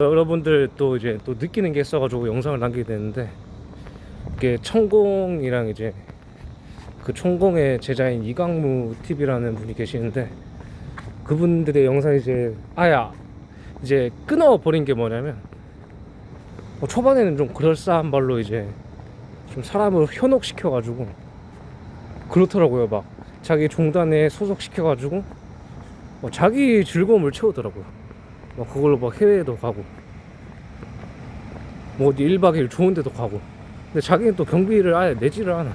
여러분들 또 이제 또 느끼는 게 있어가지고 영상을 남기게 되는데, 이게 천공이랑 이제 그 천공의 제자인 이강무 TV라는 분이 계시는데, 그분들의 영상 이제 끊어버린 게 뭐냐면, 초반에는 좀 그럴싸한 말로 이제 좀 사람을 현혹시켜가지고 그렇더라고요. 막 자기 종단에 소속시켜가지고 자기 즐거움을 채우더라고요. 그걸로 막 해외에도 가고 뭐 어디 1박 2일 좋은 데도 가고. 근데 자기는 또 경비를 아예 내지를 않아.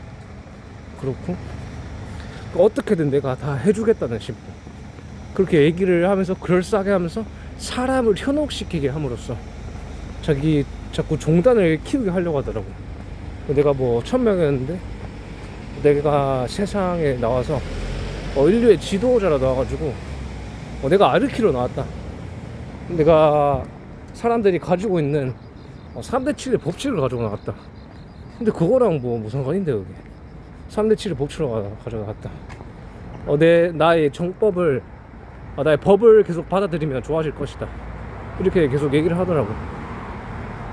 그렇고 어떻게든 내가 다 해주겠다는 심보, 그렇게 얘기를 하면서 그럴싸하게 하면서 사람을 현혹시키게 함으로써 자기 자꾸 종단을 키우게 하려고 하더라고. 내가 뭐 1000명이었는데 내가 세상에 나와서 인류의 지도자로 나와가지고 내가 아르키로 나왔다. 내가 사람들이 가지고 있는 3대 7의 법칙을 가지고 나왔다. 근데 그거랑 뭐 상관인데, 여기 3대 7의 법칙을 가져갔다. 나의 정법을, 나의 법을 계속 받아들이면 좋아질 것이다, 이렇게 계속 얘기를 하더라고.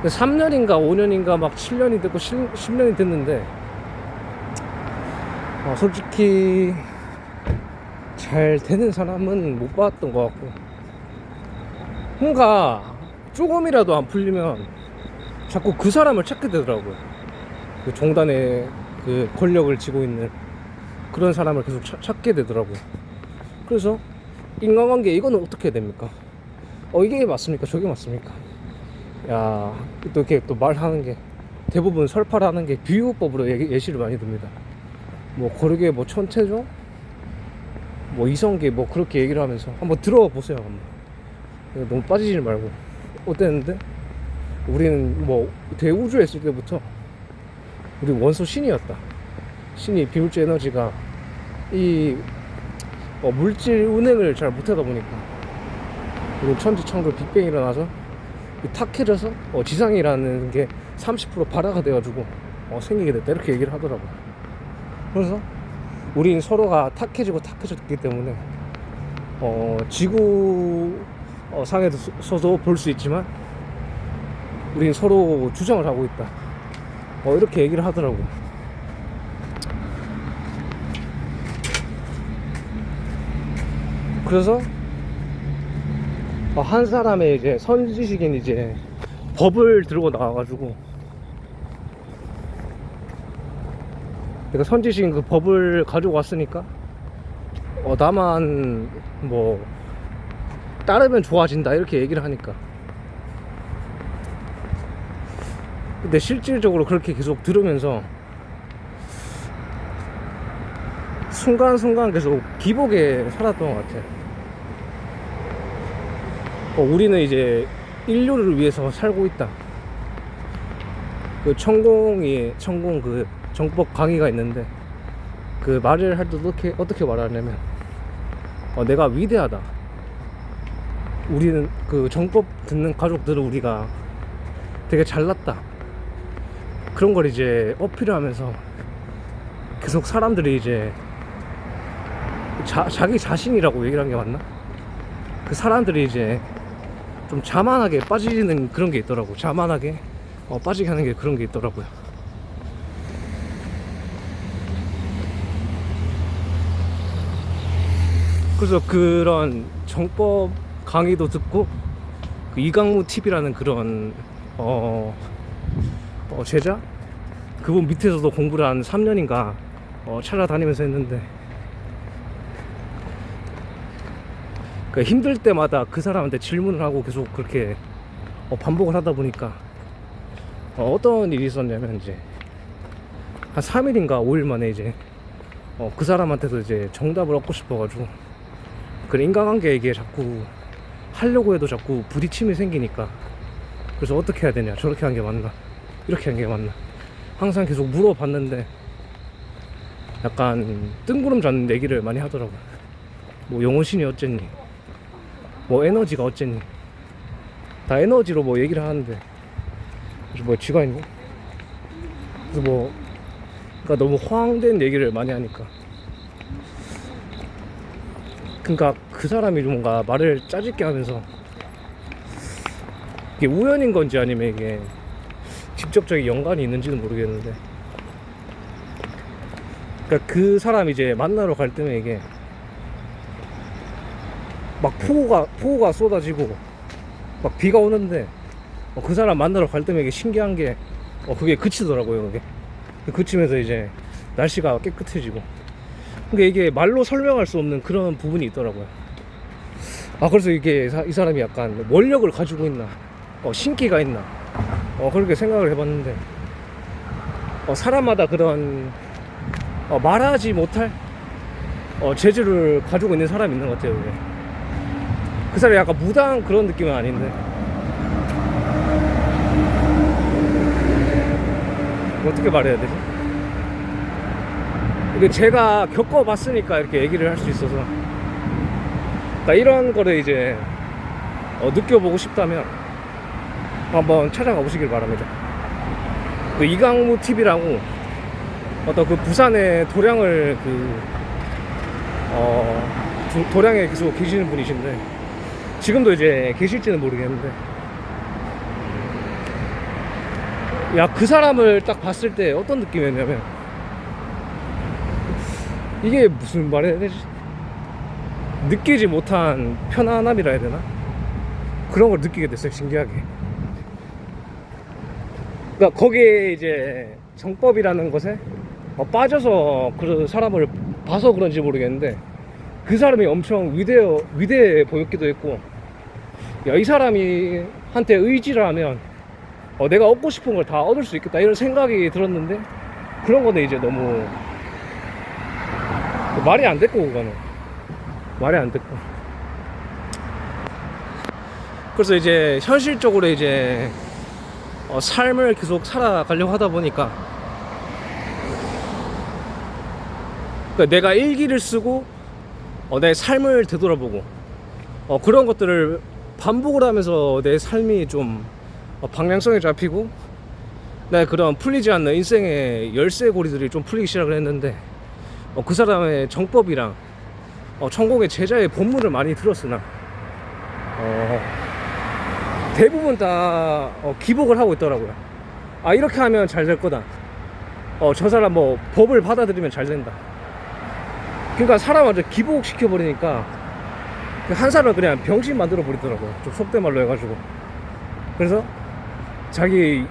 근데 3년인가 5년인가 막 7년이 됐고 10년이 됐는데 솔직히 잘 되는 사람은 못 봤던 것 같고, 뭔가 조금이라도 안 풀리면 자꾸 그 사람을 찾게 되더라고요. 그 종단의 그 권력을 쥐고 있는 그런 사람을 계속 찾게 되더라고요. 그래서 인간관계 이거는 어떻게 해야 됩니까? 이게 맞습니까? 저게 맞습니까? 야, 또 이렇게 또 말하는 게 대부분 설파하는 게 비유법으로 예시를 많이 듭니다. 뭐 고르게 뭐 천체종, 뭐 이성계, 뭐 그렇게 얘기를 하면서 한번 들어보세요. 한번 너무 빠지지 말고. 어땠는데 우리는 뭐 대우주에 있을 때부터 우리 원소 신이었다. 신이 비물질 에너지가 이 물질 운행을 잘 못하다 보니까 우리 천지창조 빅뱅이 일어나서 탁해져서 지상이라는 게 30% 발화가 돼가지고 생기게 됐다, 이렇게 얘기를 하더라고. 그래서 우린 서로가 탁해졌기 때문에 지구 상에서도 볼 수 있지만 우린 서로 주장을 하고 있다, 이렇게 얘기를 하더라고. 그래서 한 사람의 이제 선지식인 이제 법을 들고 나와가지고, 내가 선지식인 그 법을 가지고 왔으니까 나만 뭐 따르면 좋아진다, 이렇게 얘기를 하니까. 근데 실질적으로 그렇게 계속 들으면서 순간순간 계속 기복에 살았던 것 같아. 우리는 이제 인류를 위해서 살고 있다. 그 천공 그 정법 강의가 있는데, 그 말을 할 때 어떻게 말하냐면 내가 위대하다, 우리는 그 정법 듣는 가족들은 우리가 되게 잘났다, 그런 걸 이제 어필하면서 계속 사람들이 이제 자기 자신이라고 얘기를 한 게 맞나? 그 사람들이 이제 좀 자만하게 빠지는 그런 게 있더라고. 자만하게 빠지게 하는 게 그런 게 있더라고요. 그래서 그런 정법 강의도 듣고, 그 이강무 TV라는 그런 제자? 그분 밑에서도 공부를 한 3년인가 찾아다니면서 했는데, 그 힘들 때마다 그 사람한테 질문을 하고 계속 그렇게 반복을 하다 보니까 어떤 일이 있었냐면, 이제 한 3일인가 5일 만에 이제 그 사람한테도 이제 정답을 얻고 싶어가지고, 그 인간관계 얘기에 자꾸 하려고 해도 자꾸 부딪힘이 생기니까, 그래서 어떻게 해야 되냐, 저렇게 하는 게 맞나, 이렇게 하는 게 맞나, 항상 계속 물어봤는데 약간 뜬구름 잡는 얘기를 많이 하더라고요. 뭐 영혼신이 어쨌니, 뭐 에너지가 어쨌니, 다 에너지로 뭐 얘기를 하는데, 그래서 뭐 쥐가 있니? 그래서 뭐 그러니까 너무 허황된 얘기를 많이 하니까, 그러니까 그 사람이 뭔가 말을 짜집게 하면서 이게 우연인 건지 아니면 이게 직접적인 연관이 있는지는 모르겠는데, 그러니까 그 사람이 이제 만나러 갈 때면 이게 막 폭우가 쏟아지고 막 비가 오는데 그 사람 만나러 갈 때면 이게 신기한 게 그게 그치더라고요. 그게 그치면서 이제 날씨가 깨끗해지고. 근데 이게 말로 설명할 수 없는 그런 부분이 있더라고요. 그래서 이게 이 사람이 약간 원력을 가지고 있나, 신기가 있나, 그렇게 생각을 해봤는데, 사람마다 그런 말하지 못할 재주를 가지고 있는 사람이 있는 것 같아요. 그게. 그 사람이 약간 무당 그런 느낌은 아닌데, 어떻게 말해야 되지? 이게 제가 겪어봤으니까 이렇게 얘기를 할 수 있어서, 그러니까 이런 거를 이제 느껴보고 싶다면 한번 찾아가 보시길 바랍니다. 그 이강무 TV라고 어떤 그 부산의 도량을 도량에 계속 계시는 분이신데, 지금도 이제 계실지는 모르겠는데, 그 사람을 딱 봤을 때 어떤 느낌이었냐면, 이게 무슨 말해야 되지? 느끼지 못한 편안함이라 해야 되나? 그런 걸 느끼게 됐어요, 신기하게. 그러니까 거기에 이제 정법이라는 것에 빠져서 그 사람을 봐서 그런지 모르겠는데, 그 사람이 엄청 위대해 보였기도 했고, 이 사람이 한테 의지를 하면 내가 얻고 싶은 걸 다 얻을 수 있겠다, 이런 생각이 들었는데, 그런 거는 이제 너무 말이 안 됐고, 그거는 말이 안 됐고. 그래서 이제 현실적으로 이제 삶을 계속 살아가려고 하다 보니까, 그러니까 내가 일기를 쓰고 내 삶을 되돌아보고 그런 것들을 반복을 하면서 내 삶이 좀 방향성이 잡히고, 내 그런 풀리지 않는 인생의 열쇠고리들이 좀 풀리기 시작을 했는데, 그 사람의 정법이랑 천공의 제자의 본문을 많이 들었으나 대부분 다 기복을 하고 있더라고요. 이렇게 하면 잘 될 거다, 저 사람 뭐 법을 받아들이면 잘 된다. 그러니까 사람을 기복시켜 버리니까 한 사람을 그냥 병신 만들어 버리더라고요, 좀 속된 말로 해가지고. 그래서 자기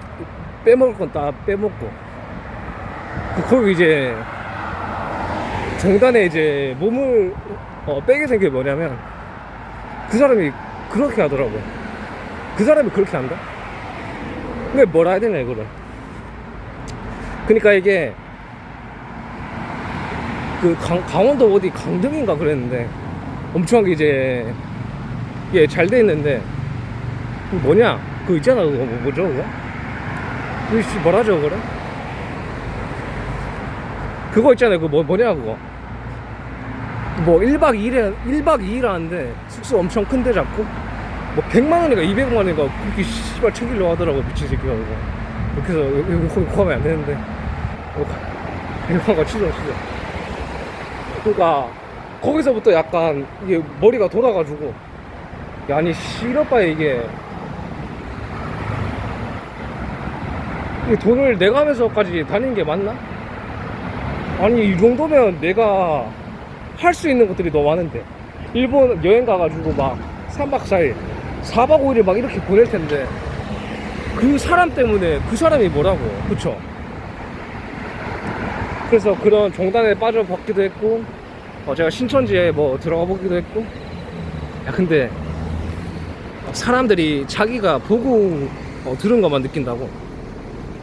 빼먹을 건 다 빼먹고, 거기 이제 정단에 이제 몸을 빼게 된 게 뭐냐면, 그 사람이 그렇게 하더라고요. 그 사람이 그렇게 한다? 왜 뭐라 해야 되냐 이거를. 그러니까 이게 그 강원도 어디 강릉인가 그랬는데, 엄청나게 이제 잘 돼 있는데, 뭐냐 그거 있잖아, 그거 뭐죠 그거? 뭐라죠 그거를? 그거 있잖아요, 그거 뭐냐 그거. 뭐 1박 2일 하는데 숙소 엄청 큰데 잡고 뭐 100만원인가 200만원인가 그렇게 씨발 챙기려고 하더라고, 미친 새끼가 그거. 그렇게 해서 여기 가면 안 되는데, 이런 거 취소. 그러니까 거기서부터 약간 이게 머리가 돌아가지고, 아니 씨럽바 이게 돈을 내가면서까지 다니는 게 맞나? 아니 이 정도면 내가 할 수 있는 것들이 너무 많은데, 일본 여행 가가지고 막 3박 4일 4박 5일을 막 이렇게 보낼 텐데, 그 사람 때문에 그 사람이 뭐라고, 그쵸? 그래서 그런 종단에 빠져봤기도 했고, 제가 신천지에 뭐 들어가 보기도 했고. 근데 사람들이 자기가 보고 들은 것만 느낀다고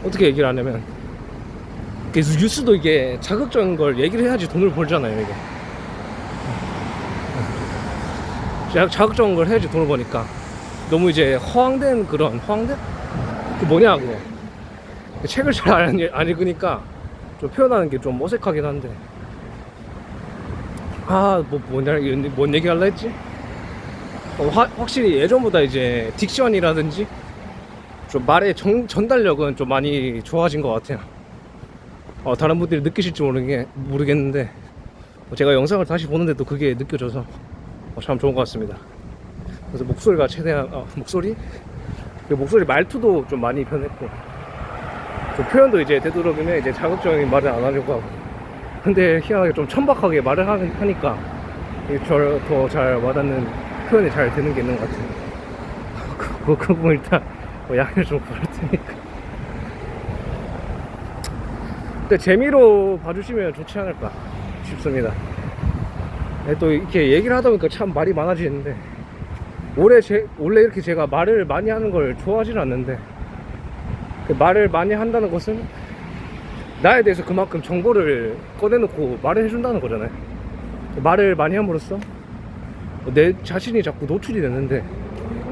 어떻게 얘기를 하냐면, 그래서 뉴스도 이게 자극적인 걸 얘기를 해야지 돈을 벌잖아요, 이게. 자극적인 걸 해야지 돈을 버니까 너무 이제 허황된 그런, 허황된? 그 뭐냐고, 책을 잘 안 읽으니까 좀 표현하는 게 좀 어색하긴 한데, 뭔 얘기 할라 했지? 확실히 예전보다 이제 딕션이라든지 좀 말의 전달력은 좀 많이 좋아진 것 같아요. 다른 분들이 느끼실지 모르겠는데, 제가 영상을 다시 보는데도 그게 느껴져서 참 좋은 것 같습니다. 그래서 목소리가 최대한 목소리? 그 목소리 말투도 좀 많이 변했고, 그 표현도 이제 되도록이면 이제 자극적인 말을 안 하려고 하고. 근데 희한하게 좀 천박하게 말을 하니까 더 잘 와닿는 표현이 잘 되는 게 있는 것 같아요. 그 부분 일단 양해를 좀 구할 테니까. 근데 재미로 봐주시면 좋지 않을까 싶습니다. 또 이렇게 얘기를 하다 보니까 참 말이 많아지는데, 원래 이렇게 제가 말을 많이 하는 걸 좋아하지는 않는데, 그 말을 많이 한다는 것은 나에 대해서 그만큼 정보를 꺼내놓고 말을 해준다는 거잖아요. 말을 많이 함으로써 내 자신이 자꾸 노출이 됐는데,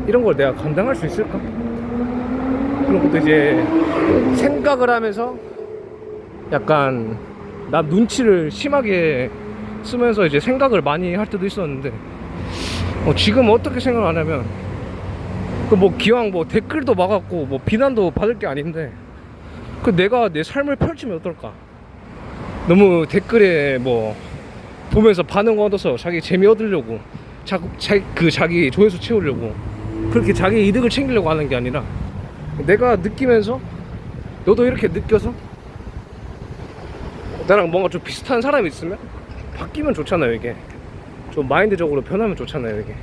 이런 걸 내가 감당할 수 있을까? 그런 것도 이제 생각을 하면서 약간 남 눈치를 심하게 쓰면서 이제 생각을 많이 할 때도 있었는데, 지금 어떻게 생각을 하냐면, 그 뭐 기왕 뭐 댓글도 막았고 뭐 비난도 받을 게 아닌데, 그 내가 내 삶을 펼치면 어떨까? 너무 댓글에 뭐 보면서 반응 얻어서 자기 재미 얻으려고, 자기 조회수 채우려고 그렇게 자기 이득을 챙기려고 하는 게 아니라, 내가 느끼면서 너도 이렇게 느껴서 나랑 뭔가 좀 비슷한 사람이 있으면 바뀌면 좋잖아요. 이게 좀 마인드적으로 변하면 좋잖아요. 이게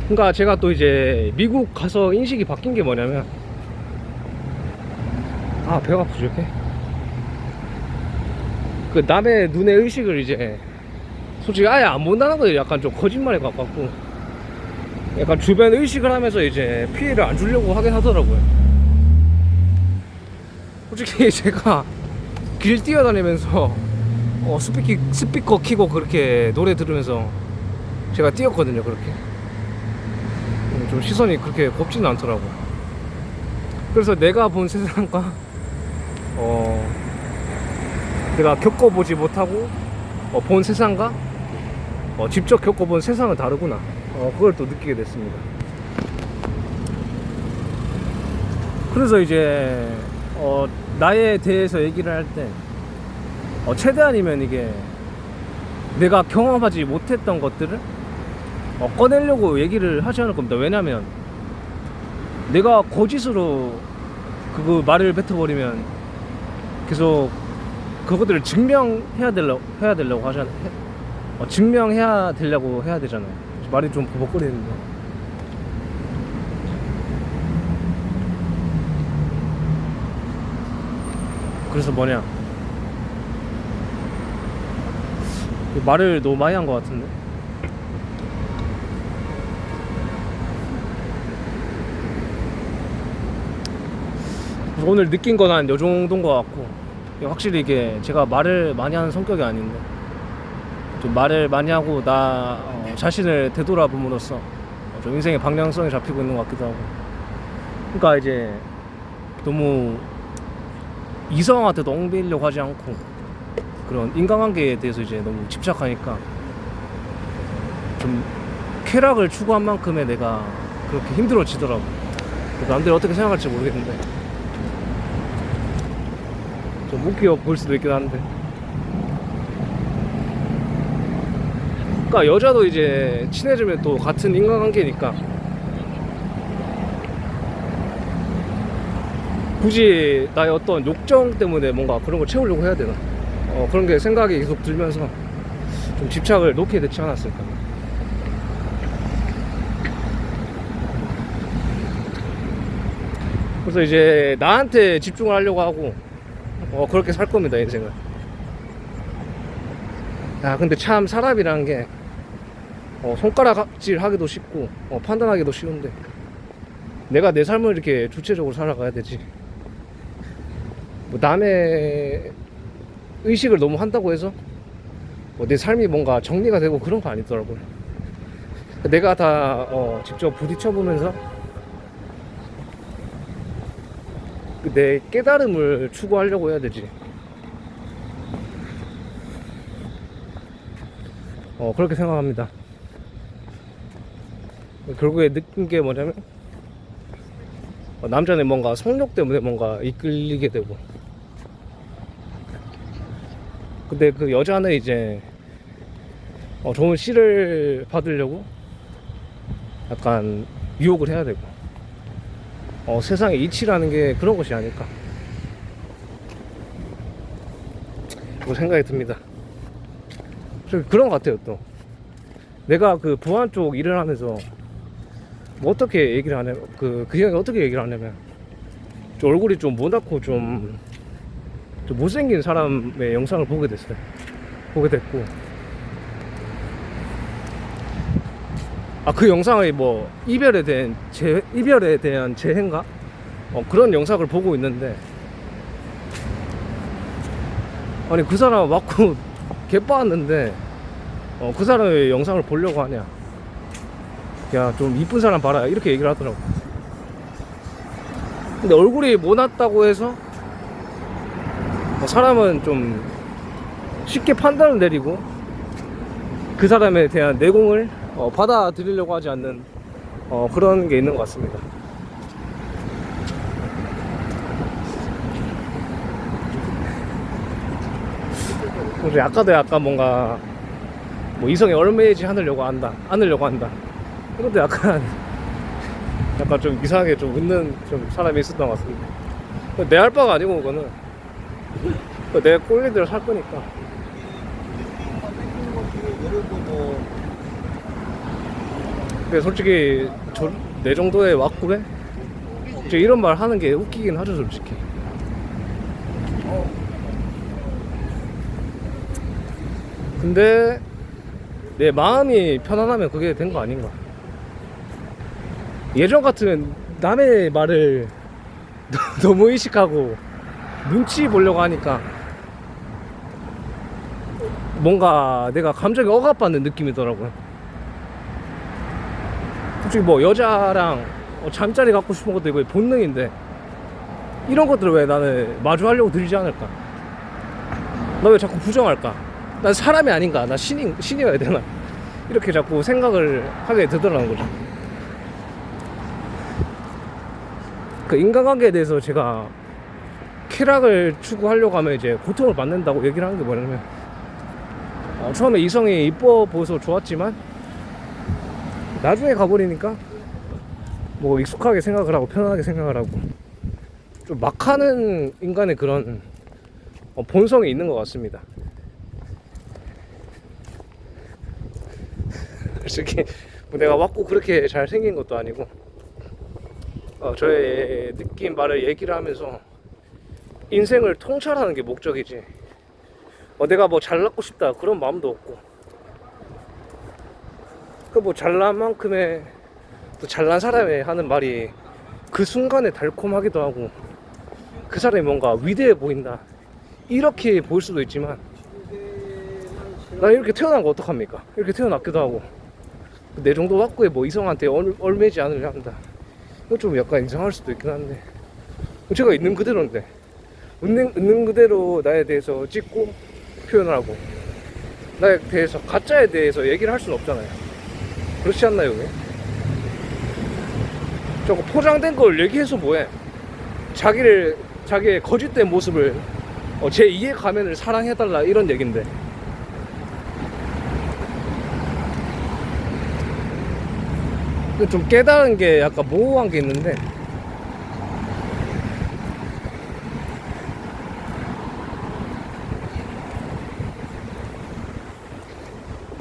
그러니까 제가 또 이제 미국 가서 인식이 바뀐 게 뭐냐면, 배가 아프죠 이렇게. 그 남의 눈의 의식을 이제 솔직히 아예 안 본다는 거 약간 좀 거짓말에 가깝고, 약간 주변 의식을 하면서 이제 피해를 안 주려고 하긴 하더라고요. 솔직히 제가 길 뛰어다니면서 스피커 키고 그렇게 노래 들으면서 제가 뛰었거든요. 그렇게 좀 시선이 그렇게 곱지는 않더라고요. 그래서 내가 본 세상과 내가 겪어보지 못하고 본 세상과 직접 겪어본 세상은 다르구나, 그걸 또 느끼게 됐습니다. 그래서 이제 나에 대해서 얘기를 할 때 최대한이면 이게 내가 경험하지 못했던 것들을 꺼내려고 얘기를 하지 않을 겁니다. 왜냐면 내가 거짓으로 그 말을 뱉어버리면 계속 그것들을 증명해야 되려고 하잖아요. 증명해야 되려고 해야 되잖아요. 말이 좀 버벅거리는데. 그래서 뭐냐, 말을 너무 많이 한 것 같은데. 오늘 느낀 건 한 요 정도인 것 같고, 확실히 이게 제가 말을 많이 하는 성격이 아닌데 좀 말을 많이 하고 나 자신을 되돌아봄으로써 좀 인생의 방향성이 잡히고 있는 것 같기도 하고. 그러니까 이제 너무 이성한테도 엉배이려고 하지 않고 그런 인간관계에 대해서 이제 너무 집착하니까 좀 쾌락을 추구한 만큼의 내가 그렇게 힘들어지더라고. 남들이 어떻게 생각할지 모르겠는데 좀 웃겨 보일 수도 있긴 한데, 그러니까 여자도 이제 친해지면 또 같은 인간관계니까 굳이 나의 어떤 욕정 때문에 뭔가 그런 걸 채우려고 해야 되나, 그런 게 생각이 계속 들면서 좀 집착을 놓게 되지 않았을까. 그래서 이제 나한테 집중을 하려고 하고 그렇게 살 겁니다, 인생을. 근데 참 사람이라는 게 손가락질 하기도 쉽고 판단하기도 쉬운데, 내가 내 삶을 이렇게 주체적으로 살아가야 되지, 뭐 남의 의식을 너무 한다고 해서 내 삶이 뭔가 정리가 되고 그런 거 아니더라고요. 내가 다 직접 부딪혀보면서 내 깨달음을 추구하려고 해야 되지. 그렇게 생각합니다. 결국에 느낀 게 뭐냐면, 남자는 뭔가 성욕 때문에 뭔가 이끌리게 되고, 근데 그 여자는 이제 좋은 씨를 받으려고 약간 유혹을 해야 되고, 세상의 이치라는 게 그런 것이 아닐까 뭐 생각이 듭니다. 그런 것 같아요. 또 내가 그 부안 쪽 일을 하면서 뭐 어떻게 얘기를 하냐면, 그 형이 어떻게 얘기를 하냐면, 좀 얼굴이 좀 모나코 좀 못생긴 사람의 영상을 보게 됐고, 그 영상의 뭐 이별에 대한 재해인가 그런 영상을 보고 있는데, 아니 그 사람 맞고 개빠았는데 그 사람의 영상을 보려고 하냐, 야 좀 이쁜 사람 봐라, 이렇게 얘기를 하더라고. 근데 얼굴이 모났다고 해서 사람은 좀 쉽게 판단을 내리고 그 사람에 대한 내공을 받아들이려고 하지 않는 그런 게 있는 것 같습니다. 그래서 아까도 약간 뭔가 뭐 이성에 얼매이지 않으려고 한다. 이것도 약간 좀 이상하게 좀 웃는 좀 사람이 있었던 것 같습니다. 내 할 바가 아니고, 그거는 내 꼴리대로 살 거니까. 근데 솔직히 내 정도의 왁구에 이런 말 하는 게 웃기긴 하죠, 솔직히. 근데 내 마음이 편안하면 그게 된 거 아닌가. 예전 같으면 남의 말을 너무 의식하고 눈치 보려고 하니까 뭔가 내가 감정이 억압받는 느낌이더라고요. 솔직히 뭐 여자랑 잠자리 갖고 싶은 것도 이거 본능인데, 이런 것들을 왜 나는 마주하려고 들지 않을까? 나 왜 자꾸 부정할까? 난 사람이 아닌가? 나 신이어야 되나? 이렇게 자꾸 생각을 하게 되더라는 거죠. 그 인간관계에 대해서 제가 쾌락을 추구하려고 하면 이제 고통을 받는다고 얘기를 하는 게 뭐냐면, 처음에 이성이 이뻐 보여서 좋았지만 나중에 가버리니까 뭐 익숙하게 생각을 하고 편안하게 생각을 하고 좀 막하는 인간의 그런 본성이 있는 것 같습니다. 솔직히 뭐 내가 맞고 그렇게 잘생긴 것도 아니고, 저의 느낀 말을 얘기를 하면서 인생을 통찰하는 게 목적이지, 내가 뭐 잘났고 싶다 그런 마음도 없고, 그 뭐 잘난 만큼의 또 잘난 사람이 하는 말이 그 순간에 달콤하기도 하고 그 사람이 뭔가 위대해 보인다 이렇게 보일 수도 있지만, 난 이렇게 태어난 거 어떡합니까? 이렇게 태어났기도 하고 내 정도 왁구에 뭐 이성한테 얼매지 않으려 한다, 이거 좀 약간 이상할 수도 있긴 한데, 제가 있는 그대로인데 있는 그대로 나에 대해서 찍고 표현을 하고 나에 대해서 가짜에 대해서 얘기를 할 수는 없잖아요. 그렇지 않나요? 왜? 저거 포장된 걸 얘기해서 뭐해? 자기의 거짓된 모습을 제 2의 가면을 사랑해달라 이런 얘긴데, 좀 깨달은 게 약간 모호한 게 있는데,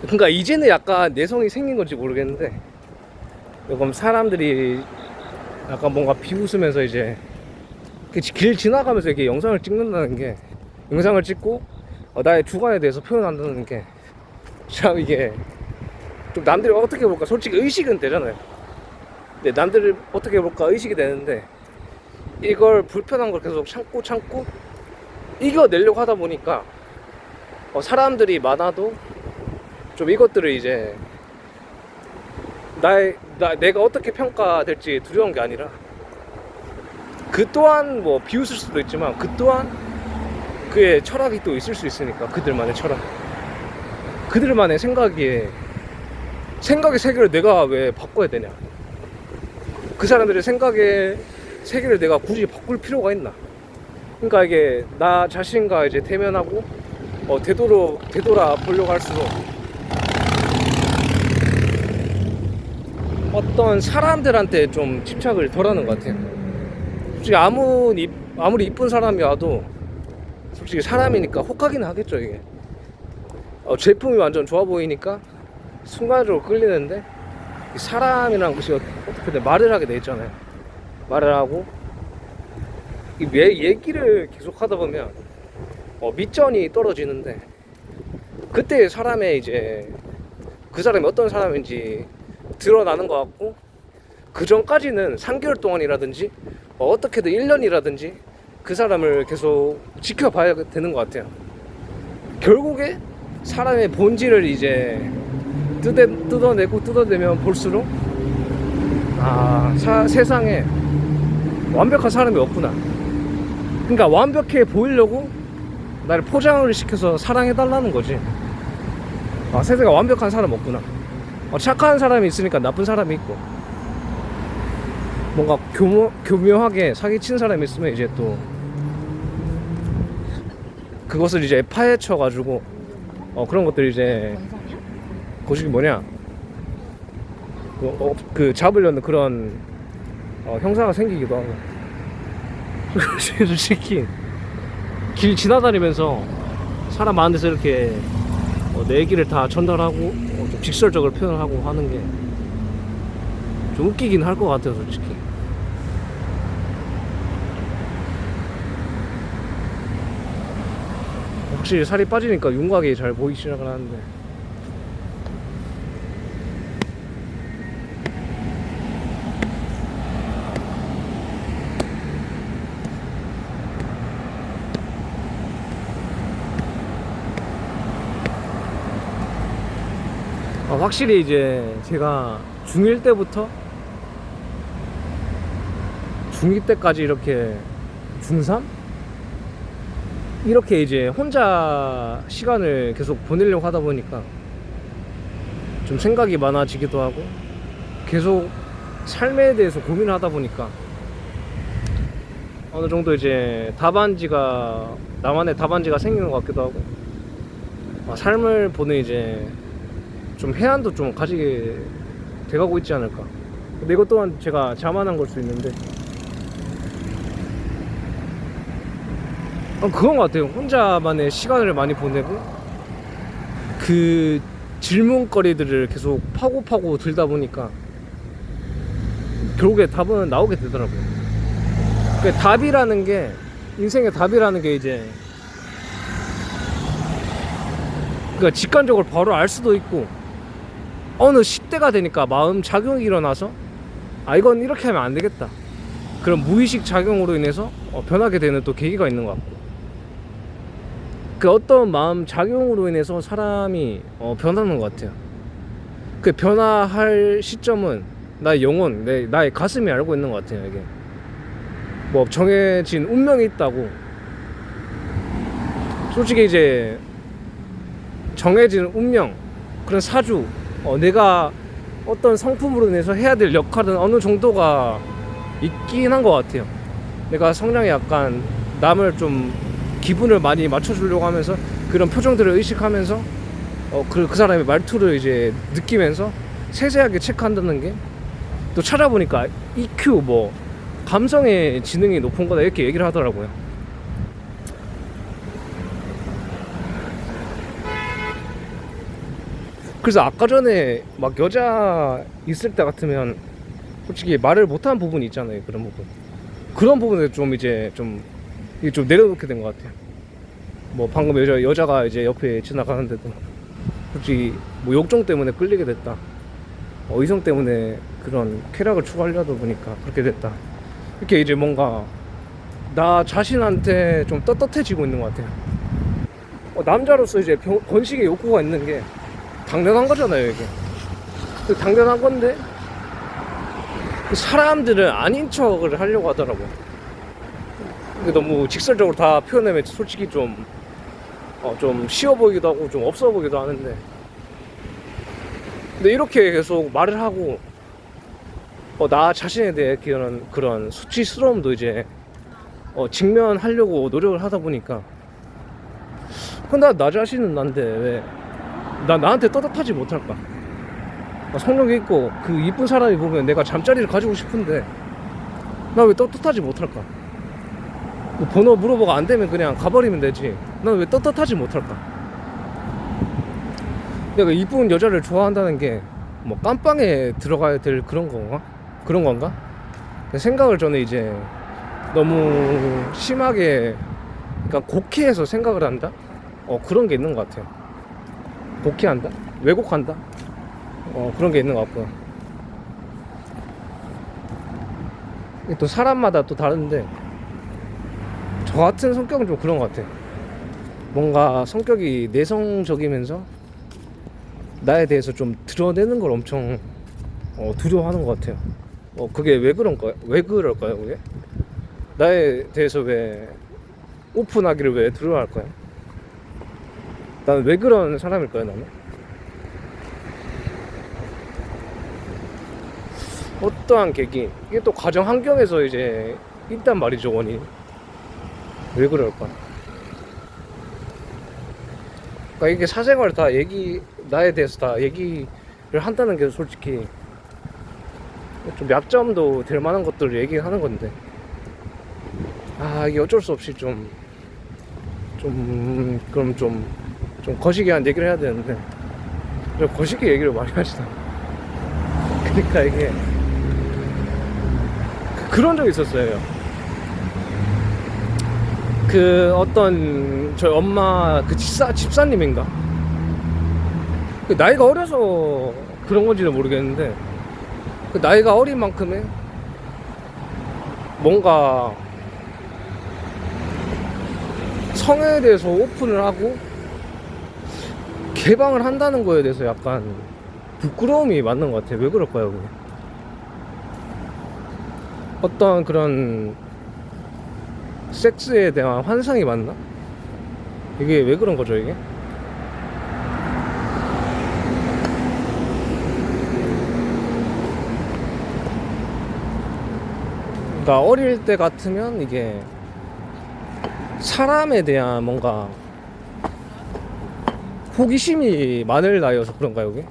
그러니까 이제는 약간 내성이 생긴 건지 모르겠는데, 요즘 사람들이 약간 뭔가 비웃으면서 이제 길 지나가면서 이렇게 영상을 찍는다는 게, 영상을 찍고 나의 주관에 대해서 표현한다는 게 참 이게 좀 남들이 어떻게 볼까 솔직히 의식은 되잖아요. 근데 남들이 어떻게 볼까 의식이 되는데, 이걸 불편한 걸 계속 참고 이겨내려고 하다 보니까 사람들이 많아도 좀 이것들을 이제 내가 어떻게 평가될지 두려운 게 아니라, 그 또한 뭐 비웃을 수도 있지만 그 또한 그의 철학이 또 있을 수 있으니까, 그들만의 철학, 그들만의 생각의 세계를 내가 왜 바꿔야 되냐, 그 사람들의 생각의 세계를 내가 굳이 바꿀 필요가 있나. 그러니까 이게 나 자신과 이제 대면하고 되돌아 보려고 할수록 어떤 사람들한테 좀 집착을 덜하는 것 같아요. 솔직히 아무리 이쁜 사람이 와도 솔직히 사람이니까 혹하기는 하겠죠. 이게 제품이 완전 좋아 보이니까 순간적으로 끌리는데, 사람이랑 어떻게든 말을 하게 돼 있잖아요. 말을 하고 얘기를 계속 하다 보면 밑전이 떨어지는데, 그때 사람의 이제 그 사람이 어떤 사람인지 드러나는 것 같고, 그 전까지는 3개월 동안이라든지 어떻게든 1년이라든지 그 사람을 계속 지켜봐야 되는 것 같아요. 결국에 사람의 본질을 이제 뜯어내면 볼수록 세상에 완벽한 사람이 없구나. 그러니까 완벽해 보이려고 나를 포장을 시켜서 사랑해달라는 거지. 세상에 완벽한 사람 없구나. 착한 사람이 있으니까 나쁜 사람이 있고, 뭔가 교묘하게 사기친 사람이 있으면 이제 또 그것을 이제 파헤쳐가지고 그런 것들 이제 그것이 뭐냐, 그 잡으려는 그런 형사가 생기기도 하고. 솔직히 길 지나다니면서 사람 많은 데서 이렇게 내 얘기를 다 전달하고 좀 직설적으로 표현하고 하는 게 좀 웃기긴 할 것 같아요, 솔직히. 확실히 살이 빠지니까 윤곽이 잘 보이기 시작을 하는데, 확실히 이제 제가 중1 때부터 중2 때까지 이렇게 중3? 이렇게 이제 혼자 시간을 계속 보내려고 하다 보니까 좀 생각이 많아지기도 하고, 계속 삶에 대해서 고민을 하다 보니까 어느 정도 이제 나만의 답안지가 생기는 것 같기도 하고, 삶을 보는 이제 좀 해안도 좀 가지게 돼가고 있지 않을까. 근데 이것 또한 제가 자만한 걸 수 있는데, 그건 것 같아요. 혼자만의 시간을 많이 보내고 그 질문거리들을 계속 파고 들다 보니까 결국에 답은 나오게 되더라고요. 그러니까 인생의 답이라는 게 이제, 그러니까 직관적으로 바로 알 수도 있고, 어느 10대가 되니까 마음 작용이 일어나서 이건 이렇게 하면 안 되겠다, 그런 무의식 작용으로 인해서 변하게 되는 또 계기가 있는 것 같고, 그 어떤 마음 작용으로 인해서 사람이 변하는 것 같아요. 그 변화할 시점은 나의 영혼, 나의 가슴이 알고 있는 것 같아요. 이게 뭐 정해진 운명이 있다고. 솔직히 이제 정해진 운명, 그런 사주, 내가 어떤 성품으로 인해서 해야 될 역할은 어느 정도가 있긴 한 것 같아요. 내가 성량이 약간 남을 좀 기분을 많이 맞춰주려고 하면서 그런 표정들을 의식하면서 그 사람의 말투를 이제 느끼면서 세세하게 체크한다는 게, 또 찾아보니까 EQ, 뭐 감성의 지능이 높은 거다, 이렇게 얘기를 하더라고요. 그래서 아까 전에 막 여자 있을 때 같으면 솔직히 말을 못하는 부분이 있잖아요. 그런 부분에 좀 이제 좀 내려놓게 된 것 같아요. 뭐 방금 여자가 이제 옆에 지나가는데도 솔직히 뭐 욕정 때문에 끌리게 됐다, 이성 때문에 그런 쾌락을 추구하려다 보니까 그렇게 됐다, 이렇게 이제 뭔가 나 자신한테 좀 떳떳해지고 있는 것 같아요. 남자로서 이제 번식의 욕구가 있는 게 당연한 거잖아요. 이게 당연한 건데 사람들은 아닌 척을 하려고 하더라고요. 너무 직설적으로 다 표현하면 솔직히 좀 쉬워 보이기도 하고 좀 없어 보이기도 하는데, 근데 이렇게 계속 말을 하고 나 자신에 대해 그런 수치스러움도 이제 직면하려고 노력을 하다 보니까 근데 나 자신은 난데 왜 나한테 떳떳하지 못할까? 성욕이 있고 그 이쁜 사람이 보면 내가 잠자리를 가지고 싶은데 나 왜 떳떳하지 못할까? 뭐 번호 물어보고 안 되면 그냥 가버리면 되지. 난 왜 떳떳하지 못할까? 내가 이쁜 여자를 좋아한다는 게 뭐 깜빵에 들어가야 될 그런 건가? 그런 건가? 생각을 저는 이제 너무 심하게, 그러니까 곡해해서 생각을 한다? 그런 게 있는 것 같아요. 곡해한다? 왜곡한다? 그런 게 있는 것 같고요. 또 사람마다 또 다른데 저 같은 성격은 좀 그런 것 같아요. 뭔가 성격이 내성적이면서 나에 대해서 좀 드러내는 걸 엄청 두려워하는 것 같아요. 그게 왜 그럴까요, 그게? 나에 대해서 왜 오픈하기를 왜 두려워할까요? 나는 왜 그런 사람일까요, 나는? 어떠한 계기, 이게 또 가정 환경에서 이제 있단 말이죠, 원인이. 왜 그럴까? 그러니까 이게 사생활 다 나에 대해서 다 얘기를 한다는 게 솔직히 좀 약점도 될 만한 것들을 얘기하는 건데, 이게 어쩔 수 없이 그럼 좀 거시기한 얘기를 해야 되는데, 좀 거시기 얘기를 많이 하시다. 그러니까 이게 그런 적이 있었어요. 그 어떤 저희 엄마 그 집사님인가? 그 나이가 어려서 그런 건지는 모르겠는데, 그 나이가 어린 만큼에 뭔가 성에 대해서 오픈을 하고 개방을 한다는 거에 대해서 약간 부끄러움이 맞는 것 같아요. 왜 그럴까요, 그게? 어떤 그런 섹스에 대한 환상이 맞나? 이게 왜 그런 거죠, 이게? 그러니까 어릴 때 같으면 이게 사람에 대한 뭔가 호기심이 많을 나이여서 그런가요, 이게?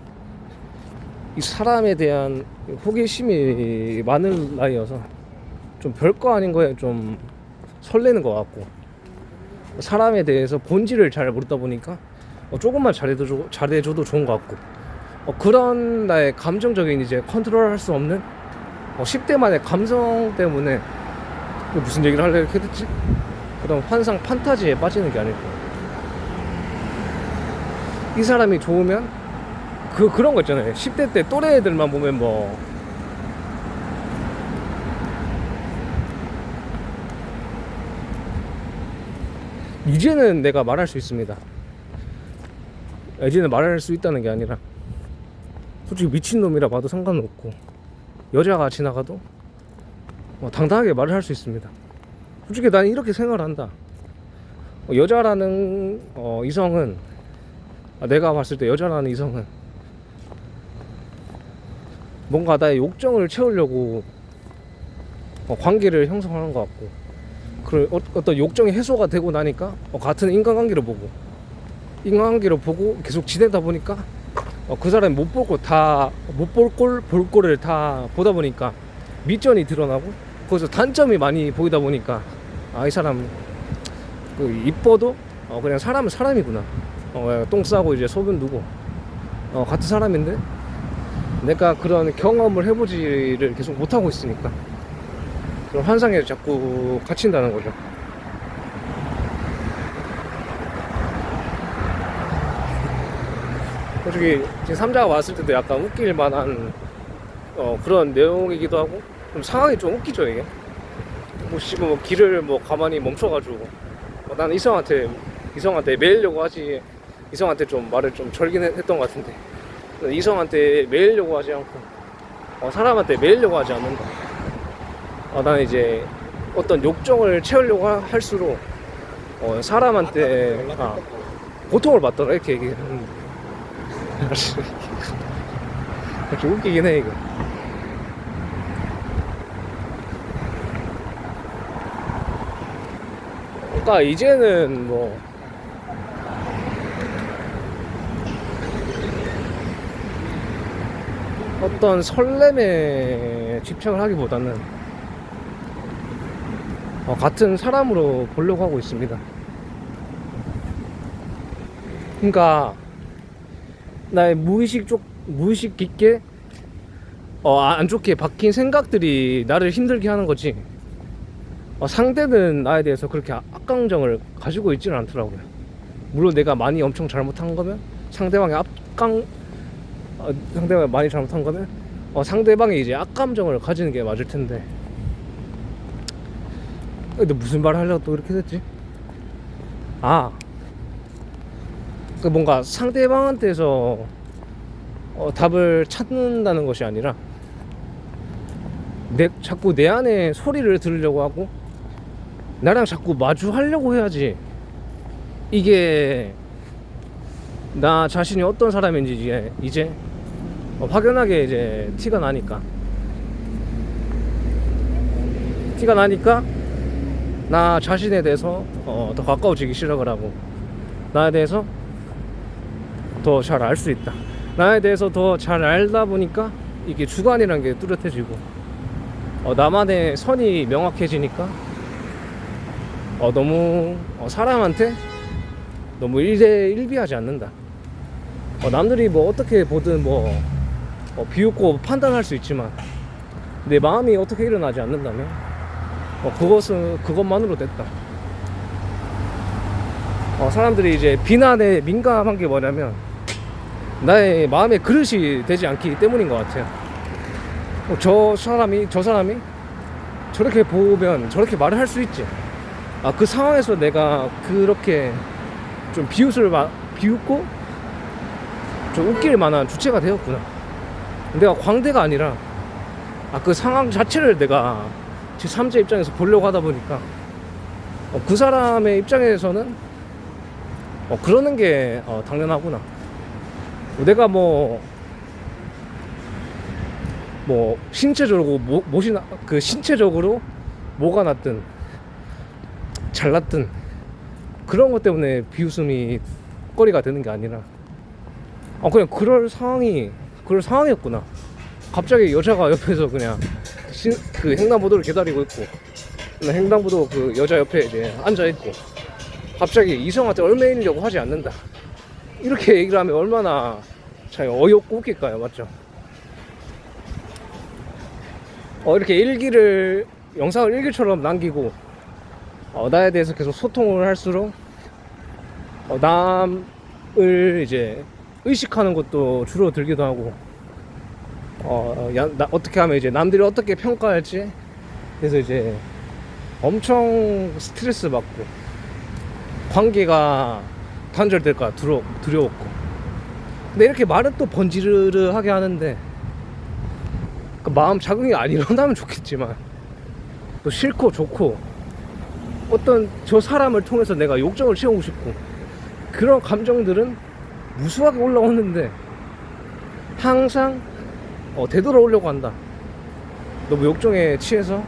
이 사람에 대한 호기심이 많은 나이여서 좀 별거 아닌 거에 좀 설레는 것 같고, 사람에 대해서 본질을 잘 모르다 보니까 조금만 잘해줘도 좋은 것 같고, 그런 나의 감정적인 이제 컨트롤할 수 없는 10대만의 감성 때문에 무슨 얘기를 하려고 이렇게 됐지? 그런 환상 판타지에 빠지는 게 아닐까. 이 사람이 좋으면 그런 거 있잖아요. 10대 때 또래 애들만 보면 뭐 이제는 내가 말할 수 있습니다. 이제는 말할 수 있다는 게 아니라 솔직히 미친놈이라 봐도 상관없고, 여자가 지나가도 당당하게 말을 할 수 있습니다. 솔직히 나는 이렇게 생각을 한다. 여자라는 이성은, 내가 봤을 때 여자라는 이성은 뭔가 나의 욕정을 채우려고 관계를 형성하는 것 같고, 그 어떤 욕정이 해소가 되고 나니까 같은 인간관계를 보고 계속 지내다 보니까 그 사람이 못 볼 꼴을 다 보다 보니까 미련이 드러나고, 거기서 단점이 많이 보이다 보니까 이 사람 이뻐도 그냥 사람은 사람이구나, 똥 싸고 이제 소변 누고 같은 사람인데 내가 그런 경험을 해보지를 계속 못하고 있으니까 그런 환상에 자꾸 갇힌다는 거죠. 솔직히 지금 3자가 왔을 때도 약간 웃길 만한 그런 내용이기도 하고, 좀 상황이 좀 웃기죠, 이게. 뭐 길을 가만히 멈춰가지고 나는 이성한테 매이려고 하지, 이성한테 좀 말을 좀 절긴 했던 것 같은데, 이성한테 매이려고 하지 않고 사람한테 매이려고 하지 않는다. 나는 이제 어떤 욕정을 채우려고 할수록 사람한테 고통을 받더라, 이렇게 얘기하는데 좀 웃기긴 해, 이거. 그러니까 이제는 어떤 설렘에 집착을 하기보다는 같은 사람으로 보려고 하고 있습니다. 그러니까 나의 무의식 깊게 안 좋게 박힌 생각들이 나를 힘들게 하는 거지, 상대는 나에 대해서 그렇게 악감정을 가지고 있지는 않더라고요. 물론 내가 많이 엄청 잘못한 거면 상대방이 많이 잘못한 거면 상대방이 이제 악감정을 가지는 게 맞을 텐데. 근데 무슨 말을 하려고 또 이렇게 됐지? 그 뭔가 상대방한테서 답을 찾는다는 것이 아니라 자꾸 내 안에 소리를 들으려고 하고 나랑 자꾸 마주하려고 해야지 이게 나 자신이 어떤 사람인지 이제 확연하게 이제 티가 나니까 나 자신에 대해서 더 가까워지기 시작을 하고, 나에 대해서 더 잘 알 수 있다. 나에 대해서 더 잘 알다 보니까 이게 주관이라는 게 뚜렷해지고, 나만의 선이 명확해지니까 너무 사람한테 너무 일비하지 않는다. 남들이 뭐 어떻게 보든 비웃고 판단할 수 있지만 내 마음이 어떻게 일어나지 않는다면 그것만으로 됐다. 사람들이 이제 비난에 민감한 게 뭐냐면 나의 마음의 그릇이 되지 않기 때문인 것 같아요. 저 사람이 저렇게 보면 저렇게 말을 할 수 있지. 그 상황에서 내가 그렇게 좀 비웃고 좀 웃길 만한 주체가 되었구나. 내가 광대가 아니라 그 상황 자체를 내가 제3자 입장에서 보려고 하다 보니까 그 사람의 입장에서는 그러는 게 당연하구나. 내가 신체적으로 신체적으로 뭐가 났든 잘났든 그런 것 때문에 비웃음이 거리가 되는 게 아니라 그냥 그럴 상황이었구나. 갑자기 여자가 옆에서 그냥 그 횡단보도를 기다리고 있고, 횡단보도 그 여자 옆에 이제 앉아 있고, 갑자기 이성한테 얼매이려고 하지 않는다. 이렇게 얘기를 하면 얼마나 참 어이없고 웃길까요, 맞죠? 이렇게 영상을 일기처럼 남기고 나에 대해서 계속 소통을 할수록 남을 이제 의식하는 것도 줄어들기도 하고, 어떻게 하면 이제 남들이 어떻게 평가할지, 그래서 이제 엄청 스트레스 받고 관계가 단절될까 두려웠고. 근데 이렇게 말은 또 번지르르하게 하는데 그 마음 자극이 안 일어나면 좋겠지만, 또 싫고 좋고 어떤 저 사람을 통해서 내가 욕정을 채우고 싶고, 그런 감정들은 무수하게 올라오는데 항상 되돌아오려고 한다. 너무 욕정에 취해서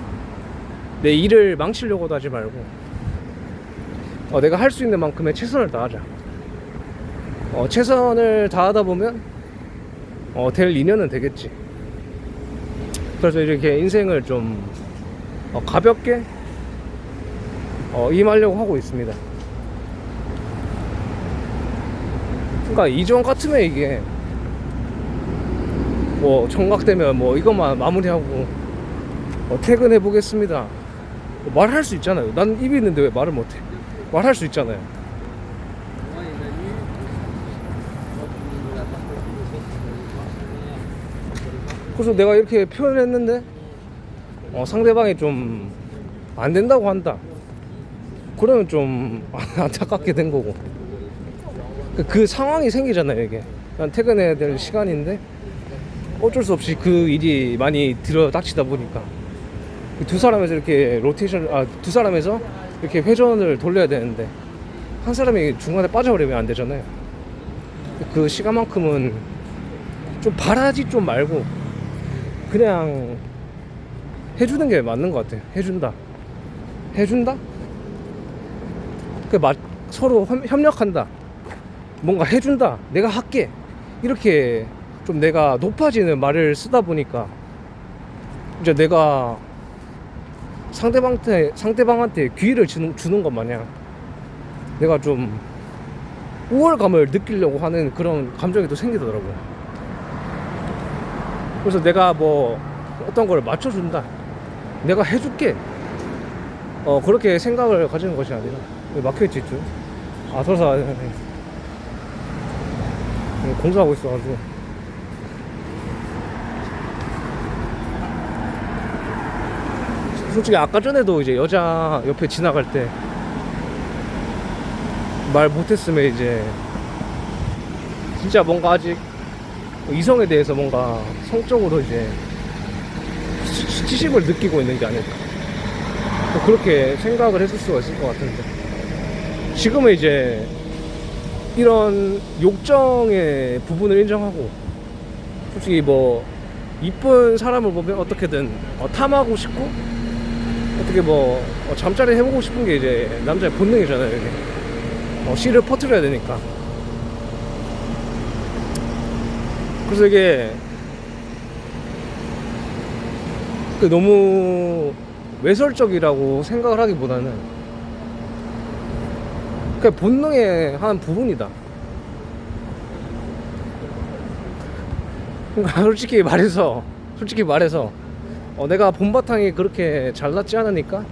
내 일을 망치려고도 하지 말고 내가 할 수 있는 만큼의 최선을 다하자. 최선을 다하다 보면 될 인연은 되겠지. 그래서 이렇게 인생을 좀 가볍게 임하려고 하고 있습니다. 그러니까 이전 같으면 이게 정각되면 이것만 마무리하고 퇴근해 보겠습니다 말할 수 있잖아요. 난 입이 있는데 왜 말을 못해? 말할 수 있잖아요. 그래서 내가 이렇게 표현했는데 상대방이 좀 안 된다고 한다. 그러면 좀 안타깝게 된 거고, 그 상황이 생기잖아요. 이게 난 퇴근해야 될 시간인데 어쩔 수 없이 그 일이 많이 들어닥치다 보니까 두 사람에서 이렇게 두 사람에서 이렇게 회전을 돌려야 되는데 한 사람이 중간에 빠져버리면 안 되잖아요. 그 시간만큼은 좀 바라지 좀 말고 그냥 해주는 게 맞는 것 같아요. 해준다? 서로 협력한다. 뭔가 해준다. 내가 할게. 이렇게 좀 내가 높아지는 말을 쓰다 보니까 이제 내가 상대방한테 기회를 주는 것 마냥 내가 좀 우월감을 느끼려고 하는 그런 감정이 또 생기더라고요. 그래서 내가 뭐 어떤 걸 맞춰준다, 내가 해줄게, 그렇게 생각을 가지는 것이 아니라. 막혀있지 좀. 돌아서 공사하고 있어가지고. 솔직히 아까 전에도 이제 여자 옆에 지나갈 때 말 못했으면 이제 진짜 뭔가 아직 이성에 대해서 뭔가 성적으로 이제 수치심을 느끼고 있는 게 아닐까, 그렇게 생각을 했을 수가 있을 것 같은데, 지금은 이제 이런 욕정의 부분을 인정하고, 솔직히 뭐 이쁜 사람을 보면 어떻게든 탐하고 싶고, 어떻게 뭐 잠자리 해보고 싶은 게 이제 남자의 본능이잖아요. 이게 씨를 퍼뜨려야 되니까. 그래서 이게 너무 외설적이라고 생각을 하기보다는 그냥 본능의 한 부분이다. 그러니까 솔직히 말해서 내가 본바탕이 그렇게 잘났지 않으니까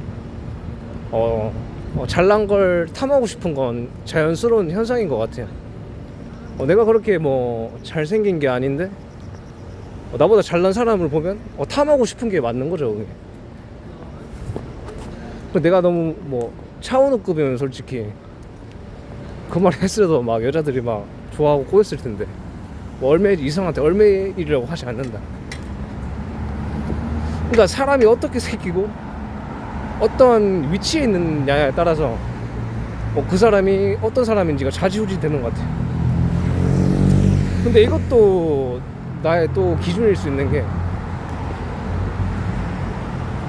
잘난 걸 탐하고 싶은 건 자연스러운 현상인 것 같아요. 내가 그렇게 뭐 잘생긴 게 아닌데 나보다 잘난 사람을 보면 탐하고 싶은 게 맞는 거죠, 그게. 내가 너무 뭐 차은우급이면 솔직히 그 말 했어도 막 여자들이 막 좋아하고 꼬였을 텐데, 뭐 이성한테 얼매이라고 하지 않는다. 그러니까 사람이 어떻게 새기고 어떤 위치에 있느냐에 따라서 그 사람이 어떤 사람인지가 좌지우지 되는 것 같아요. 근데 이것도 나의 또 기준일 수 있는 게,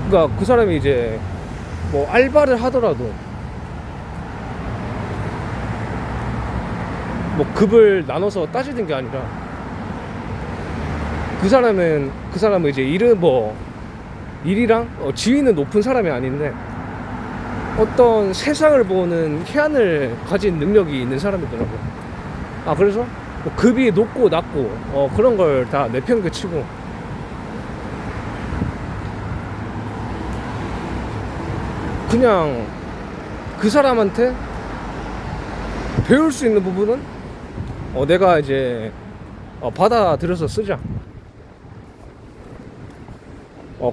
그러니까 그 사람이 이제 뭐 알바를 하더라도 뭐 급을 나눠서 따지는 게 아니라, 그 사람은 이제 일이랑 지위는 높은 사람이 아닌데 어떤 세상을 보는 해안을 가진 능력이 있는 사람이더라고요. 그래서 뭐 급이 높고 낮고 그런 걸 다 내팽개치고, 그냥 그 사람한테 배울 수 있는 부분은 내가 이제 받아들여서 쓰자,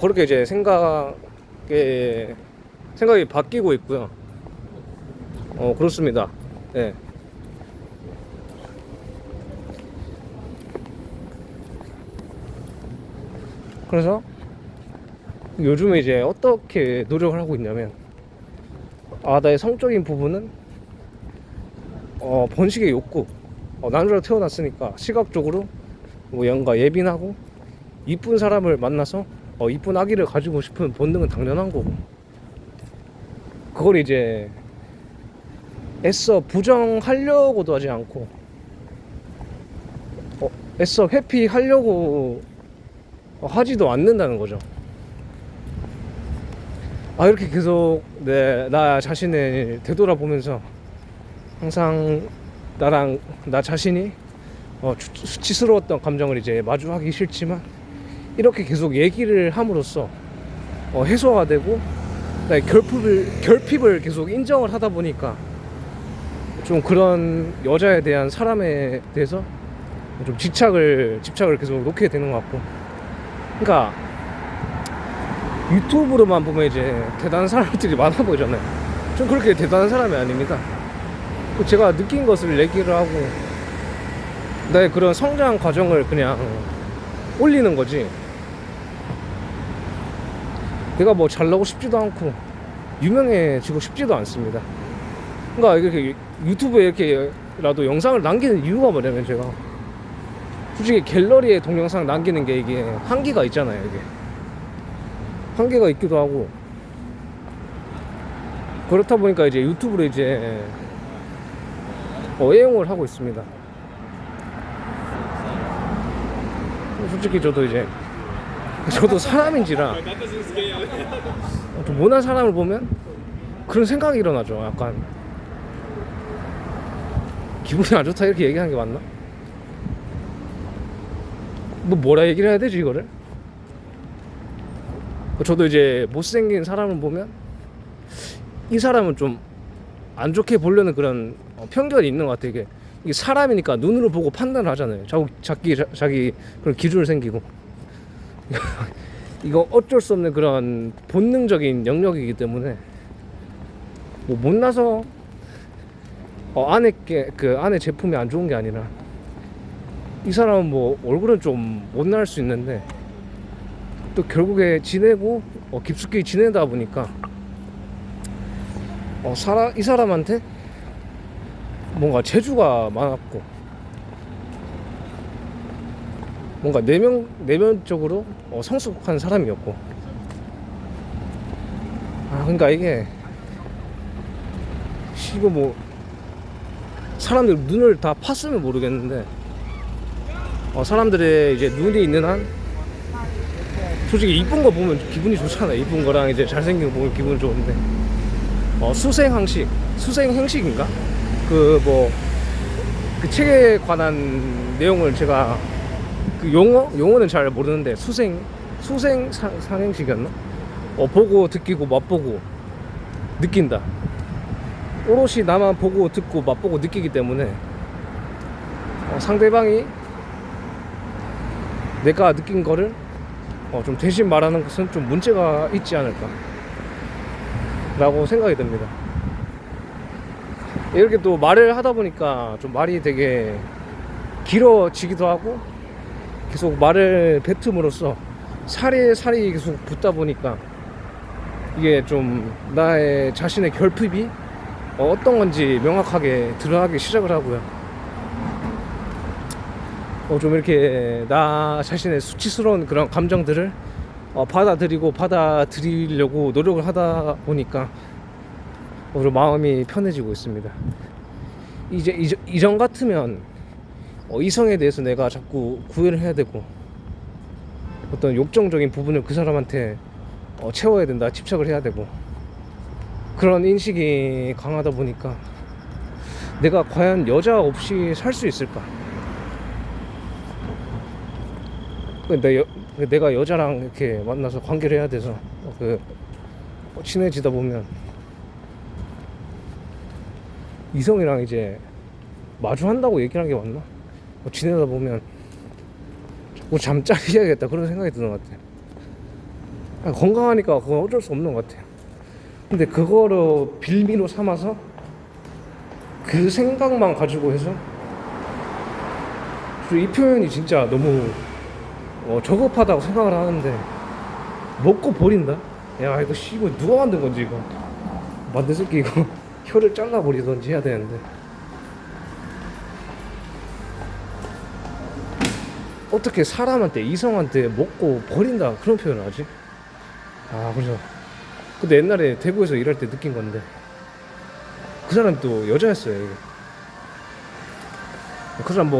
그렇게 이제 생각이 바뀌고 있고요. 그렇습니다. 네. 그래서 요즘에 이제 어떻게 노력을 하고 있냐면, 나의 성적인 부분은 번식의 욕구, 남자로 태어났으니까 시각적으로 뭔가 예민하고 이쁜 사람을 만나서 이쁜 아기를 가지고 싶은 본능은 당연한 거고, 그걸 이제 애써 부정하려고도 하지 않고 애써 회피하려고 하지도 않는다는 거죠. 이렇게 계속 나 자신을 되돌아보면서 항상 나 자신이 수치스러웠던 감정을 이제 마주하기 싫지만, 이렇게 계속 얘기를 함으로써 해소가 되고 나의 결핍을 계속 인정을 하다 보니까 좀 그런 여자에 대한 사람에 대해서 좀 집착을 계속 놓게 되는 것 같고, 그러니까 유튜브로만 보면 이제 대단한 사람들이 많아 보이잖아요. 좀 그렇게 대단한 사람이 아닙니다. 제가 느낀 것을 얘기를 하고 나의 그런 성장 과정을 그냥 올리는 거지, 내가 뭐 잘나고 싶지도 않고 유명해지고 싶지도 않습니다. 그러니까 이렇게 유튜브에 이렇게라도 영상을 남기는 이유가 뭐냐면, 제가 솔직히 갤러리에 동영상 남기는 게 이게 한계가 있잖아요. 이게 한계가 있기도 하고, 그렇다 보니까 이제 유튜브로 이제 애용을 하고 있습니다. 솔직히 저도 사람인지라 좀 모난 사람을 보면 그런 생각이 일어나죠. 약간 기분이 안 좋다 이렇게 얘기하는 게 맞나? 뭐라 얘기를 해야 되지 이거를? 저도 이제 못생긴 사람을 보면 이 사람은 좀 안 좋게 보려는 그런 편견이 있는 것 같아요. 이게 사람이니까 눈으로 보고 판단을 하잖아요. 자기 그런 기준을 생기고 이거 어쩔 수 없는 그런 본능적인 영역이기 때문에 뭐 못나서 안에 제품이 안 좋은 게 아니라 이 사람은 뭐 얼굴은 좀 못날 수 있는데 또 결국에 지내고 깊숙이 지내다 보니까 이 사람한테 뭔가 재주가 많았고 뭔가 내면적으로 성숙한 사람이었고 그러니까 이게 이거 뭐 사람들 눈을 다 팠으면 모르겠는데 사람들의 이제 눈이 있는 한 솔직히 이쁜 거 보면 기분이 좋잖아. 이쁜 거랑 이제 잘생긴 거 보면 기분이 좋은데 수생행식인가? 그 책에 관한 내용을 제가 그 용어는 잘 모르는데 수생상행식이었나? 보고 듣기고 맛보고 느낀다. 오롯이 나만 보고 듣고 맛보고 느끼기 때문에 상대방이 내가 느낀 거를 좀 대신 말하는 것은 좀 문제가 있지 않을까 라고 생각이 듭니다. 이렇게 또 말을 하다 보니까 좀 말이 되게 길어지기도 하고 계속 말을 뱉음으로써 살이 계속 붙다 보니까 이게 좀 나의 자신의 결핍이 어떤 건지 명확하게 드러나기 시작을 하고요. 좀 이렇게 나 자신의 수치스러운 그런 감정들을 받아들이려고 노력을 하다 보니까 오히려 마음이 편해지고 있습니다. 이전 같으면 이성에 대해서 내가 자꾸 구애를 해야 되고 어떤 욕정적인 부분을 그 사람한테 채워야 된다, 집착을 해야 되고 그런 인식이 강하다 보니까 내가 과연 여자 없이 살 수 있을까? 내가 여자랑 이렇게 만나서 관계를 해야 돼서 친해지다 보면 이성이랑 이제 마주한다고 얘기를 한 게 맞나? 지내다 보면 자꾸 잠자리 해야겠다 그런 생각이 드는 것 같아요. 건강하니까 그건 어쩔 수 없는 것 같아요. 근데 그거를 빌미로 삼아서 그 생각만 가지고 해서 이 표현이 진짜 너무 저급하다고 생각을 하는데 먹고 버린다? 야 이거 씨발 누가 만든 건지 이거 만든 새끼 이거 혀를 잘라버리던지 해야 되는데 어떻게 사람한테 이성한테 먹고 버린다 그런 표현을 하지? 그죠. 근데 옛날에 대구에서 일할 때 느낀 건데 그 사람이 또 여자였어요. 이게. 그 사람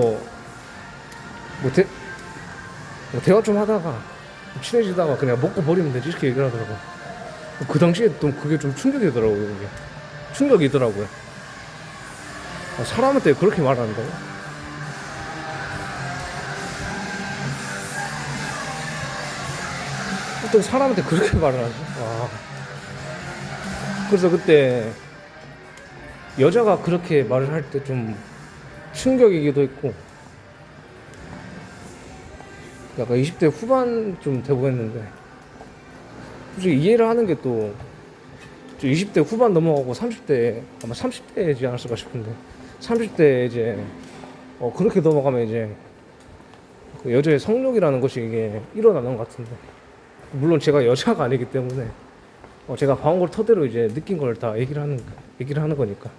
대화 좀 하다가 친해지다가 그냥 먹고 버리면 되지 이렇게 얘기를 하더라고. 그 당시에 또 그게 좀 충격이더라고요. 그게 충격이더라고요. 사람한테 그렇게 말한다고? 어떤 사람한테 그렇게 말을 하지? 그래서 그때 여자가 그렇게 말을 할 때 좀 충격이기도 했고 약간 20대 후반 좀 되고 했는데 솔직히 이해를 하는 게 또 20대 후반 넘어가고 30대 아마 30대이지 않았을까 싶은데 30대 이제 그렇게 넘어가면 이제 그 여자의 성욕이라는 것이 이게 일어나는 것 같은데 물론 제가 여자가 아니기 때문에 제가 봐온 걸 토대로 이제 느낀 걸 다 얘기를 하는 거니까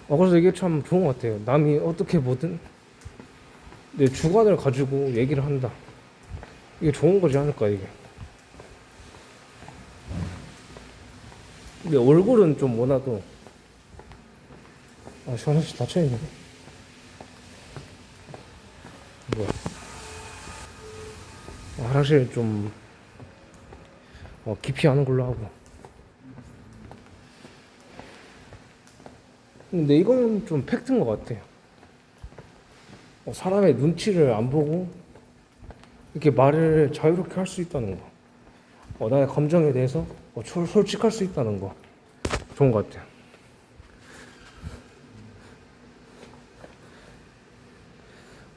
그래서 이게 참 좋은 것 같아요. 남이 어떻게 보든 내 주관을 가지고 얘기를 한다. 이게 좋은 거지 않을까 이게. 근데 얼굴은 좀 원하도 화장실 닫혀있네. 화장실 좀 깊이 하는 걸로 하고. 근데 이건 좀 팩트인 것 같아요. 사람의 눈치를 안 보고 이렇게 말을 자유롭게 할 수 있다는 거, 나의 감정에 대해서 솔직할 수 있다는 거, 좋은 것 같아요.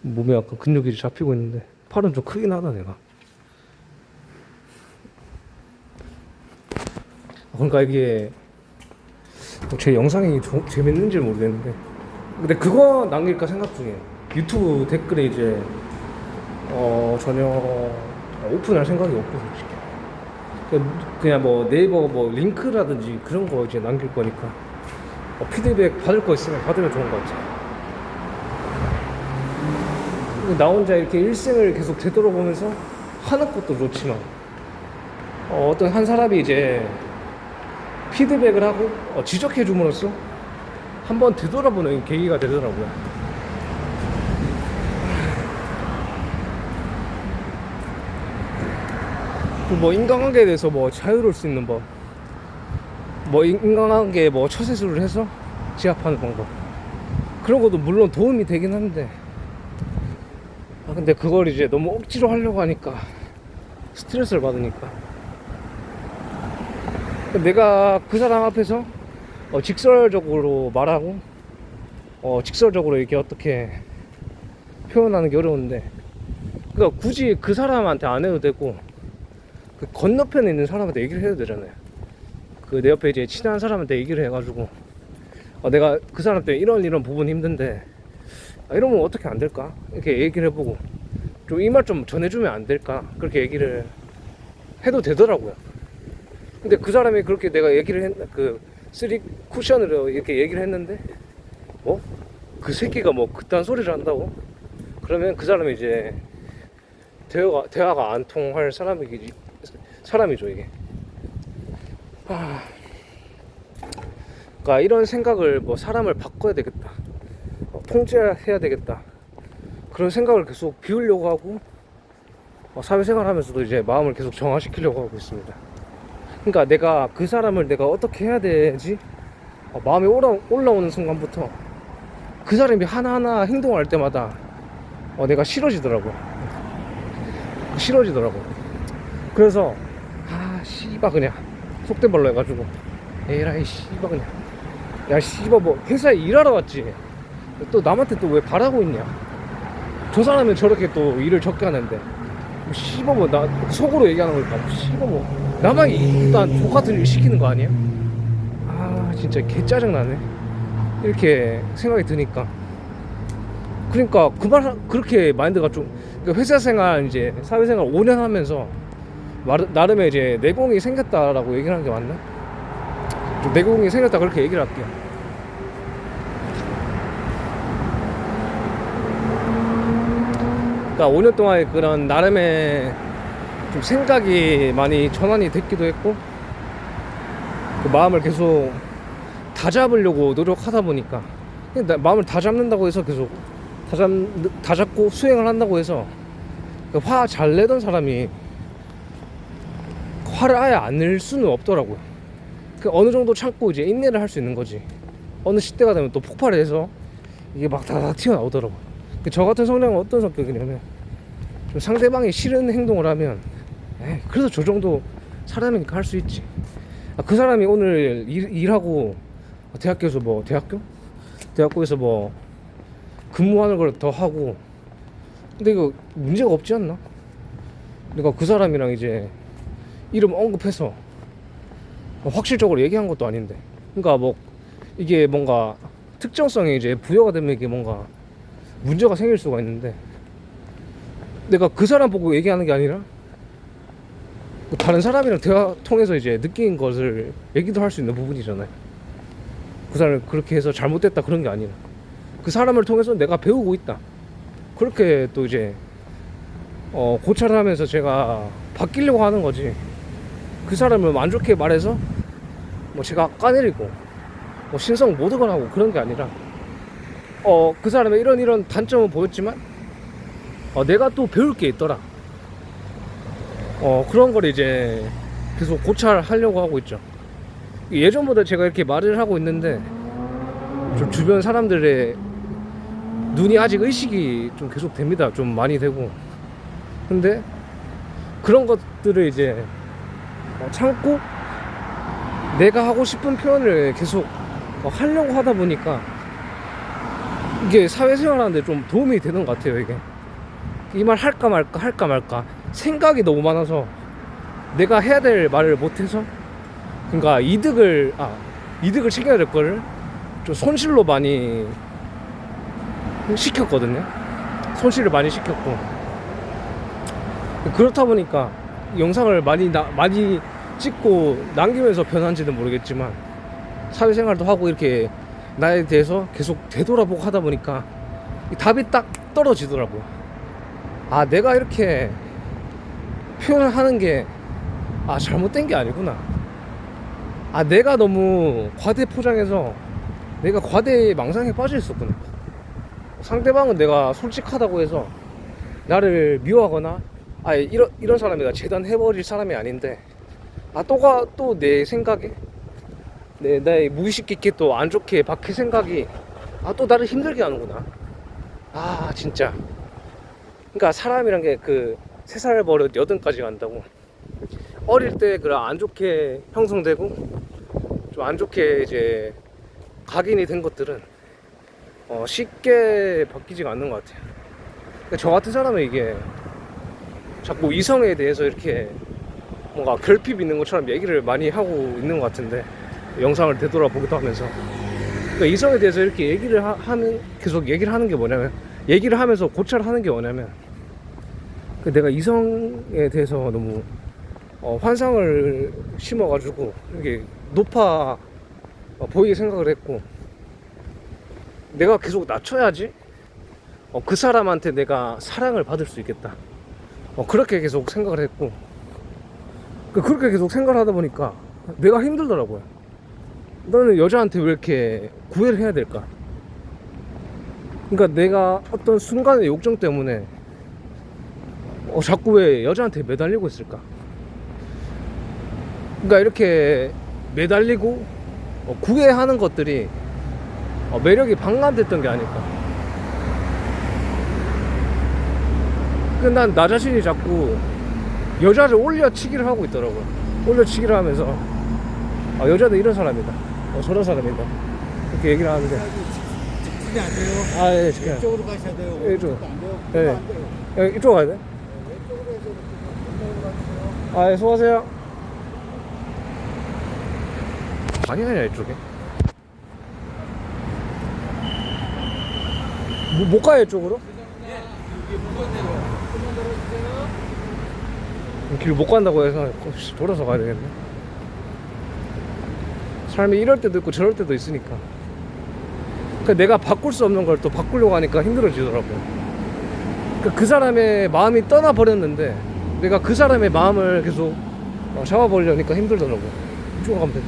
몸에 약간 근육이 잡히고 있는데 팔은 좀 크긴 하다 내가. 그러니까 이게 제 영상이 재밌는지 모르겠는데, 근데 그거 남길까 생각 중이에요. 유튜브 댓글에 이제 전혀 오픈할 생각이 없고, 솔직히 그냥 뭐 네이버 뭐 링크라든지 그런 거 이제 남길 거니까 피드백 받을 거 있으면 받으면 좋은 것 같아요. 나 혼자 이렇게 일생을 계속 되돌아보면서 하는 것도 좋지만, 어떤 한 사람이 이제 피드백을 하고 지적해 줌으로써 한번 되돌아보는 계기가 되더라고요. 뭐 인간관계에 대해서 뭐 자유로울 수 있는 법, 뭐 인간관계에 뭐 처세술을 해서 제압하는 방법, 그런 것도 물론 도움이 되긴 한데, 근데 그걸 이제 너무 억지로 하려고 하니까 스트레스를 받으니까, 내가 그 사람 앞에서 직설적으로 말하고 직설적으로 이렇게 어떻게 표현하는 게 어려운데, 그러니까 굳이 그 사람한테 안 해도 되고 그 건너편에 있는 사람한테 얘기를 해도 되잖아요. 그 내 옆에 이제 친한 사람한테 얘기를 해가지고 내가 그 사람 때문에 이런 부분이 힘든데 이러면 어떻게 안 될까, 이렇게 얘기를 해보고 좀 이 말 좀 전해주면 안 될까, 그렇게 얘기를 해도 되더라고요. 근데 그 사람이 그렇게 내가 얘기를 그 쓰리 쿠션으로 이렇게 얘기를 했는데 그 새끼가 뭐 그딴 소리를 한다고? 그러면 그 사람이 이제 대화가 안 통할 사람이죠 이게. 그러니까 이런 생각을, 뭐 사람을 바꿔야 되겠다, 통제해야 되겠다, 그런 생각을 계속 비우려고 하고 사회생활 하면서도 이제 마음을 계속 정화시키려고 하고 있습니다. 그러니까 내가 그 사람을 내가 어떻게 해야 되지, 마음이 올라오는 순간부터 그 사람이 하나하나 행동할 때마다 내가 싫어지더라고. 그래서 씨바 그냥 속된 말로 해가지고, 에라이 씨바 그냥, 야 씨바 뭐 회사에 일하러 왔지 또 남한테 또 왜 바라고 있냐, 저 사람은 저렇게 또 일을 적게 하는데 뭐 씨바 뭐 나 속으로 얘기하는 거니까 씨바 뭐 나만 일단 똑같은 일 시키는 거 아니야? 진짜 개 짜증나네, 이렇게 생각이 드니까. 그러니까 그렇게 마인드가 좀, 그러니까 회사 생활 이제 사회생활 5년 하면서 나름의 이제 내공이 생겼다라고 얘기를 하는 게 맞나? 좀 내공이 생겼다 그렇게 얘기를 할게요. 그러니까 5년 동안 그런 나름의 좀 생각이 많이 전환이 됐기도 했고, 그 마음을 계속 다잡으려고 노력하다 보니까, 마음을 다잡는다고 해서 계속 다잡고 수행을 한다고 해서 화 잘 내던 사람이 화를 아예 안 낼 수는 없더라고요. 어느 정도 참고 이제 인내를 할 수 있는 거지, 어느 시대가 되면 또 폭발을 해서 이게 막 다 튀어나오더라고요. 저 같은 성향은 어떤 성격이냐면, 좀 상대방이 싫은 행동을 하면 그래도 저 정도 사람이니까 할 수 있지. 그 사람이 오늘 일하고 대학교에서 뭐 대학교에서 뭐 근무하는 걸 더 하고, 근데 이거 문제가 없지 않나? 그러니까 그 사람이랑 이제 이름 언급해서 확실적으로 얘기한 것도 아닌데, 그러니까 뭐 이게 뭔가 특정성이 이제 부여가 되면 이게 뭔가 문제가 생길 수가 있는데, 내가 그 사람 보고 얘기하는 게 아니라 다른 사람이랑 대화 통해서 이제 느낀 것을 얘기도 할 수 있는 부분이잖아요. 그 사람을 그렇게 해서 잘못됐다 그런 게 아니라 그 사람을 통해서 내가 배우고 있다, 그렇게 또 이제 고찰을 하면서 제가 바뀌려고 하는 거지. 그 사람을 안 좋게 말해서 뭐 제가 까내리고 뭐 신성 모독을 하고 그런 게 아니라, 그 사람의 이런 단점은 보였지만 내가 또 배울 게 있더라, 그런 걸 이제 계속 고찰하려고 하고 있죠. 예전보다 제가 이렇게 말을 하고 있는데 좀 주변 사람들의 눈이 아직 의식이 좀 계속 됩니다. 좀 많이 되고. 근데 그런 것들을 이제 참고 내가 하고 싶은 표현을 계속 하려고 하다 보니까 이게 사회생활 하는데 좀 도움이 되는 것 같아요. 이게 이 말 할까 말까 생각이 너무 많아서 내가 해야 될 말을 못해서, 그러니까 이득을 챙겨야 될 거를 좀 손실로 많이 시켰거든요. 손실을 많이 시켰고, 그렇다 보니까 영상을 많이 찍고 남기면서 변한지는 모르겠지만 사회생활도 하고 이렇게 나에 대해서 계속 되돌아보고 하다 보니까 답이 딱 떨어지더라고요. 내가 이렇게 표현을 하는 게 잘못된 게 아니구나. 내가 너무 과대 포장해서 내가 과대 망상에 빠져 있었구나. 상대방은 내가 솔직하다고 해서 나를 미워하거나 이런 사람이다 재단해버릴 사람이 아닌데 또 내 생각에 나의 무의식 깊게 또 안 좋게 박힐 생각이 또 나를 힘들게 하는구나. 진짜. 그러니까 사람이란 게 그 3살 버릇 8까지 간다고. 어릴 때 그런 안 좋게 형성되고 좀 안 좋게 이제 각인이 된 것들은 쉽게 바뀌지가 않는 것 같아요. 그러니까 저 같은 사람은 이게 자꾸 이성에 대해서 이렇게 뭔가 결핍 있는 것처럼 얘기를 많이 하고 있는 것 같은데, 영상을 되돌아보기도 하면서 그러니까 이성에 대해서 이렇게 얘기를 하면 계속 얘기를 하는 게 뭐냐면, 얘기를 하면서 고찰을 하는 게 뭐냐면, 내가 이성에 대해서 너무 환상을 심어가지고 이렇게 높아 보이게 생각을 했고, 내가 계속 낮춰야지 그 사람한테 내가 사랑을 받을 수 있겠다. 그렇게 계속 생각을 했고, 그렇게 계속 생각을 하다 보니까 내가 힘들더라고요. 너는 여자한테 왜 이렇게 구애를 해야 될까? 그러니까 내가 어떤 순간의 욕정 때문에 자꾸 왜 여자한테 매달리고 있을까? 그러니까 이렇게 매달리고 구애하는 것들이 매력이 반감됐던 게 아닐까. 난 나 자신이 자꾸 여자를 올려치기를 하고 있더라고요. 올려치기를 하면서 여자는 이런 사람이다, 저런 사람이다, 이렇게 얘기를 하는데. 직진이 안 돼요. 예, 지금 이쪽으로 가셔야 돼요. 예, 이쪽. 오른쪽도 안 돼요. 예. 안 돼요. 이쪽 가야 돼? 왼쪽으로 해서 이쪽으로 가세요. 예, 수고하세요. 아니야, 이쪽에. 못 가요, 이쪽으로? 길 못 간다고 해서 돌아서 가야 되겠네. 삶이 이럴 때도 있고 저럴 때도 있으니까. 그러니까 내가 바꿀 수 없는 걸 또 바꾸려고 하니까 힘들어지더라고요. 그러니까 그 사람의 마음이 떠나버렸는데 내가 그 사람의 마음을 계속 잡아버리려니까 힘들더라고요. 이쪽으로 가면 돼.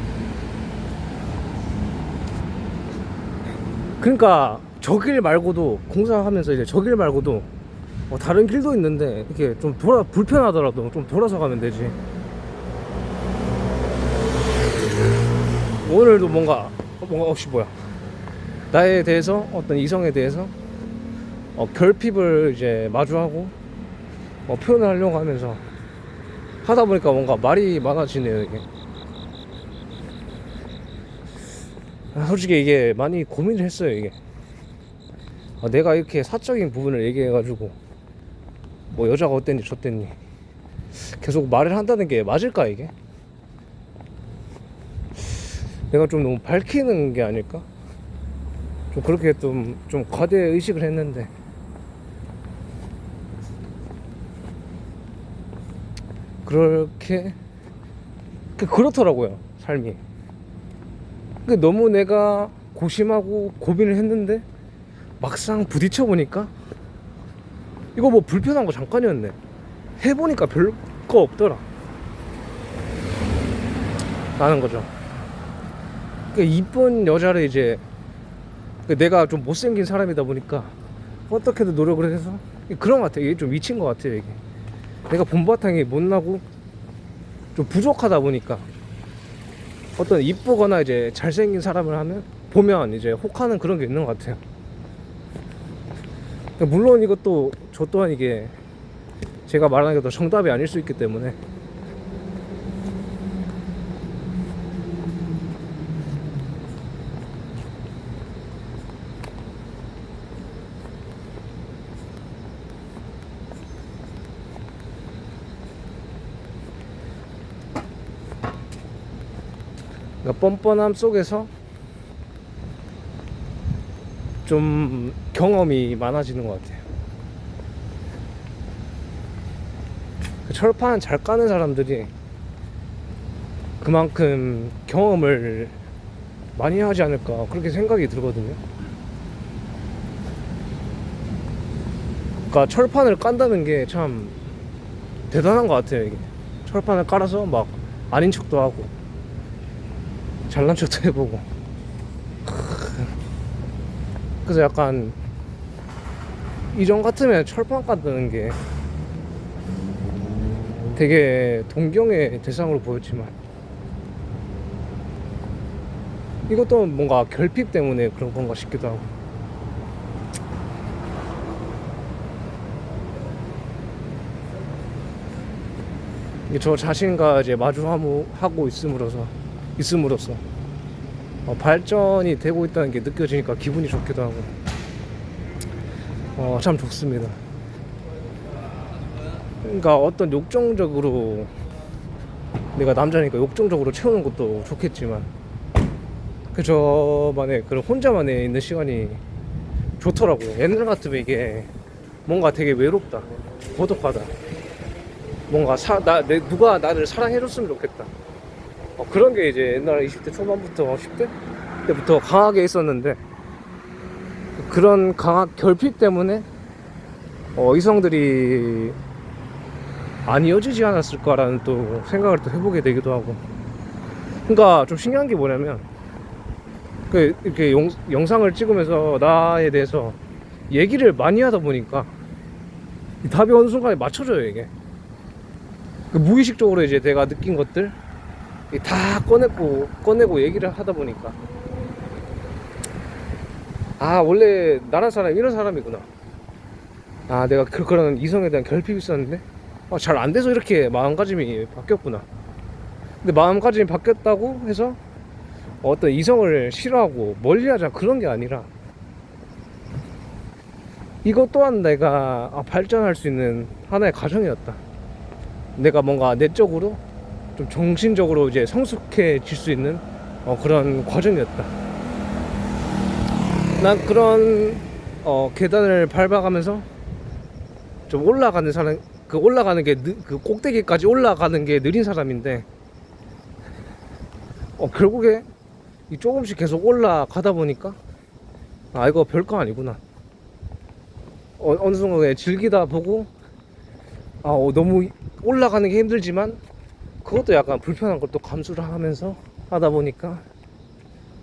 그러니까 저 길 말고도, 공사하면서 이제 저 길 말고도 다른 길도 있는데 이렇게 좀 불편하더라도 좀 돌아서 가면 되지. 오늘도 뭔가 혹시 뭐야, 나에 대해서 어떤 이성에 대해서 결핍을 이제 마주하고 표현을 하려고 하면서 하다 보니까 뭔가 말이 많아지네요, 이게. 솔직히 이게 많이 고민을 했어요, 이게. 내가 이렇게 사적인 부분을 얘기해가지고 뭐 여자가 어땠니 저땠니 계속 말을 한다는 게 맞을까, 이게? 내가 좀 너무 밝히는 게 아닐까? 좀 그렇게 좀 과대 의식을 했는데, 그렇게 그렇더라고요, 삶이. 너무 내가 고심하고 고민을 했는데 막상 부딪혀 보니까 이거 뭐 불편한 거 잠깐이었네, 해보니까 별거 없더라 라는 거죠. 이쁜 여자를 이제 내가 좀 못생긴 사람이다 보니까 어떻게든 노력을 해서 그런 것 같아요. 이게 좀 미친 것 같아요, 이게. 내가 본바탕이 못나고 좀 부족하다 보니까 어떤 이쁘거나 이제 잘생긴 사람을 하면 보면 이제 혹하는 그런 게 있는 것 같아요. 물론 이것도 저 또한 이게 제가 말하는 게 더 정답이 아닐 수 있기 때문에 그러니까 뻔뻔함 속에서 좀 경험이 많아지는 것 같아요. 철판 잘 까는 사람들이 그만큼 경험을 많이 하지 않을까 그렇게 생각이 들거든요. 그러니까 철판을 깐다는 게 참 대단한 것 같아요. 이게 철판을 깔아서 막 아닌 척도 하고 잘난 척도 해보고 그래서 약간 이전 같으면 철판 깐다는 게 되게 동경의 대상으로 보였지만 이것도 뭔가 결핍 때문에 그런 건가 싶기도 하고. 저 자신과 이제 마주하고 있음으로써 발전이 되고 있다는 게 느껴지니까 기분이 좋기도 하고 참 좋습니다. 그러니까 어떤 욕정적으로 내가 남자니까 욕정적으로 채우는 것도 좋겠지만 그 저만의 그런 혼자만의 있는 시간이 좋더라고요. 옛날 같으면 이게 뭔가 되게 외롭다, 고독하다, 뭔가 누가 나를 사랑해줬으면 좋겠다. 그런 게 이제 옛날 20대 초반부터 10대 때부터 강하게 있었는데 그런 강한 결핍 때문에 이성들이 안 이어지지 않았을까라는 또 생각을 또 해보게 되기도 하고. 그러니까 좀 신기한 게 뭐냐면 이렇게 영상을 찍으면서 나에 대해서 얘기를 많이 하다 보니까 답이 어느 순간에 맞춰져요. 이게 무의식적으로 이제 내가 느낀 것들 다 꺼내고 얘기를 하다 보니까 원래 나란 사람이 이런 사람이구나. 내가 그런 이성에 대한 결핍이 있었는데 잘 안 돼서 이렇게 마음가짐이 바뀌었구나. 근데 마음가짐이 바뀌었다고 해서 어떤 이성을 싫어하고 멀리하자 그런 게 아니라 이것 또한 내가 발전할 수 있는 하나의 과정이었다. 내가 뭔가 내적으로 좀 정신적으로 이제 성숙해질 수 있는 그런 과정이었다. 난 그런 계단을 밟아가면서 좀 올라가는 사람, 올라가는 게 그 꼭대기까지 올라가는 게 느린 사람인데 결국에 조금씩 계속 올라가다 보니까 이거 별거 아니구나. 어느 순간에 즐기다 보고 너무 올라가는 게 힘들지만 그것도 약간 불편한 걸 또 감수를 하면서 하다 보니까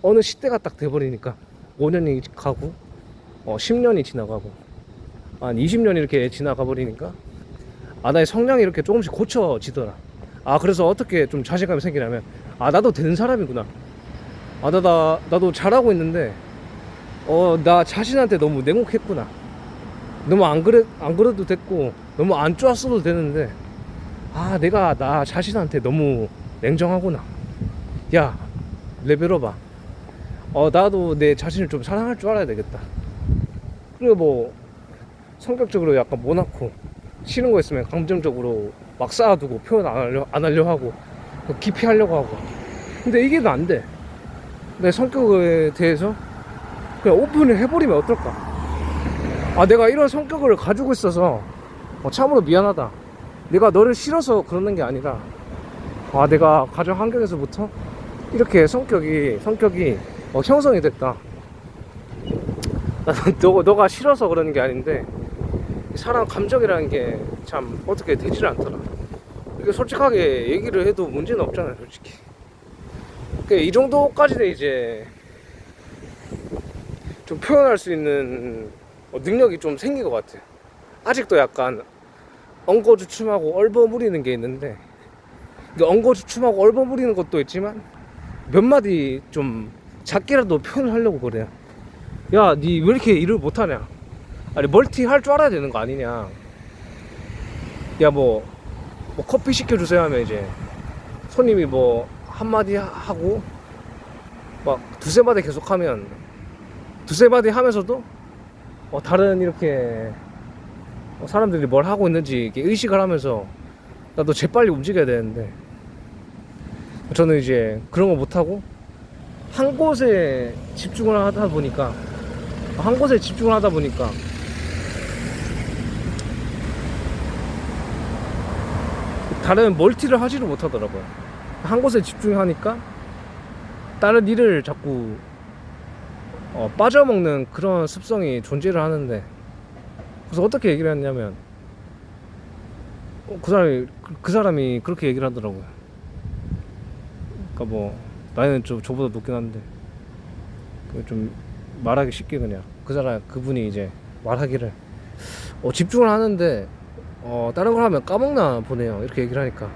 어느 시대가 딱 돼버리니까 5년이 가고 10년이 지나가고 한 20년이 이렇게 지나가 버리니까 나의 성향이 이렇게 조금씩 고쳐지더라. 그래서 어떻게 좀 자신감이 생기냐면 나도 되는 사람이구나. 나도 잘하고 있는데 나 자신한테 너무 냉혹했구나. 너무 안 그래도 됐고 너무 안 좋았어도 되는데 내가 나 자신한테 너무 냉정하구나. 야, 레벨업아. 나도 내 자신을 좀 사랑할 줄 알아야 되겠다. 그리고 뭐 성격적으로 약간 모나고 싫은 거 있으면 감정적으로 막 쌓아두고 표현 안 하려 하고 깊이 하려고 하고. 근데 이게 안 돼. 내 성격에 대해서 그냥 오픈을 해버리면 어떨까? 내가 이런 성격을 가지고 있어서 참으로 미안하다. 내가 너를 싫어서 그러는 게 아니라 내가 가정 환경에서부터 이렇게 성격이 형성이 됐다. 너가 싫어서 그러는 게 아닌데 사람 감정이라는 게 참 어떻게 되질 않더라. 이게 솔직하게 얘기를 해도 문제는 없잖아요, 솔직히. 이 정도까지는 이제 좀 표현할 수 있는 능력이 좀 생긴 것 같아요. 아직도 약간 엉거주춤하고 얼버무리는 게 있는데, 그 엉거주춤하고 얼버무리는 것도 있지만 몇 마디 좀 작게라도 표현을 하려고 그래요. 야, 니 왜 이렇게 일을 못하냐? 아니, 멀티 할 줄 알아야 되는 거 아니냐? 야, 뭐 커피 시켜주세요 하면 이제 손님이 뭐 한마디 하고 막 두세 마디 계속 하면, 두세 마디 하면서도 다른 이렇게 사람들이 뭘 하고 있는지 이렇게 의식을 하면서 나도 재빨리 움직여야 되는데, 저는 이제 그런 거 못하고 한 곳에 집중을 하다 보니까 다른 멀티를 하지를 못하더라고요. 한 곳에 집중하니까 다른 일을 자꾸 빠져먹는 그런 습성이 존재를 하는데, 그래서 어떻게 얘기를 했냐면 그 사람이 그렇게 얘기를 하더라고요. 그러니까 뭐 나이는 좀 저보다 높긴 한데 좀 말하기 쉽게 그냥 그분이 이제 말하기를 집중을 하는데 다른 걸 하면 까먹나 보네요, 이렇게 얘기를 하니까.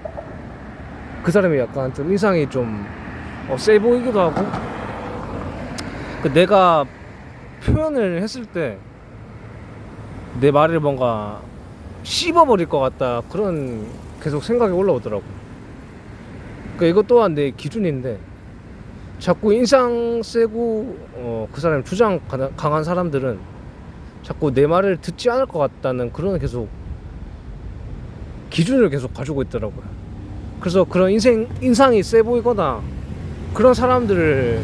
그 사람이 약간 좀 인상이 좀 세 보이기도 하고, 내가 표현을 했을 때 내 말을 뭔가 씹어버릴 것 같다, 그런 계속 생각이 올라오더라고. 그러니까 이것 또한 내 기준인데, 자꾸 인상 세고 그 사람 주장 강한 사람들은 자꾸 내 말을 듣지 않을 것 같다는 그런 계속 기준을 계속 가지고 있더라고요. 그래서 그런 인상이 세 보이거나 그런 사람들을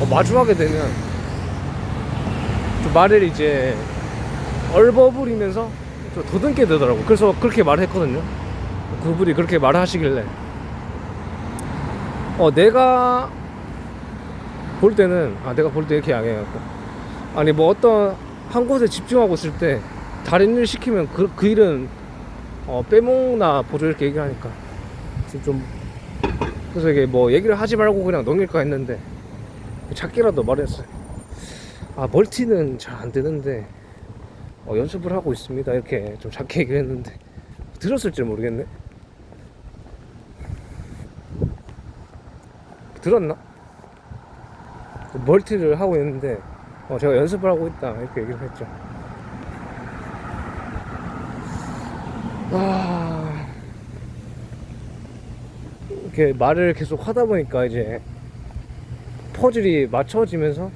마주하게 되면 좀 말을 이제 얼버무리면서 좀 더듬게 되더라고요. 그래서 그렇게 말을 했거든요. 그분이 그렇게 말을 하시길래 내가 볼 때 이렇게 양해해갖고, 아니 뭐 어떤 한 곳에 집중하고 있을 때 다른 일 시키면 그 일은 빼먹나 보죠, 이렇게 얘기를 하니까 좀, 그래서 이게 뭐 얘기를 하지 말고 그냥 넘길까 했는데 작게라도 말했어요. 멀티는 잘 안 되는데 연습을 하고 있습니다, 이렇게 좀 작게 얘기를 했는데 들었을지 모르겠네. 들었나? 멀티를 하고 있는데 제가 연습을 하고 있다, 이렇게 얘기를 했죠. 이렇게 말을 계속 하다 보니까 이제 퍼즐이 맞춰지면서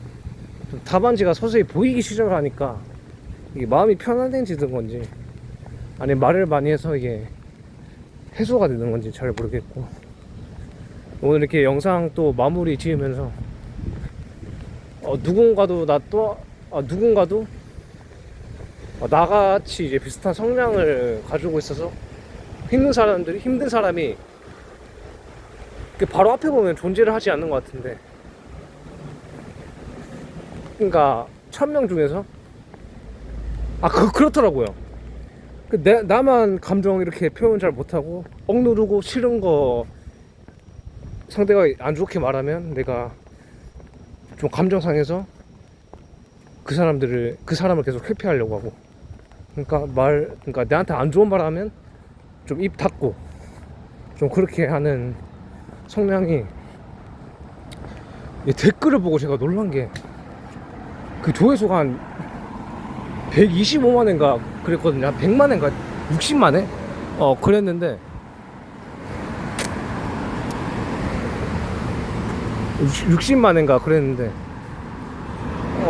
좀 답안지가 서서히 보이기 시작을 하니까 이게 마음이 편안해지는 건지, 아니 말을 많이 해서 이게 해소가 되는 건지 잘 모르겠고, 오늘 이렇게 영상 또 마무리 지으면서 누군가도 나같이 이제 비슷한 성향을 가지고 있어서 힘든 사람이 바로 앞에 보면 존재를 하지 않는 것 같은데, 그러니까 1000명 중에서 그렇더라고요. 나만 감정 이렇게 표현 잘 못하고 억누르고 싫은 거 상대가 안 좋게 말하면 내가 좀 감정 상해서 그 사람을 계속 회피하려고 하고, 그러니까 내한테 안 좋은 말 하면 좀 입 닫고 좀 그렇게 하는 성향이, 이 댓글을 보고 제가 놀란 게, 그 조회수가 한 125만회인가 그랬거든요. 한 100만회인가 60만회? 그랬는데 60만회인가 그랬는데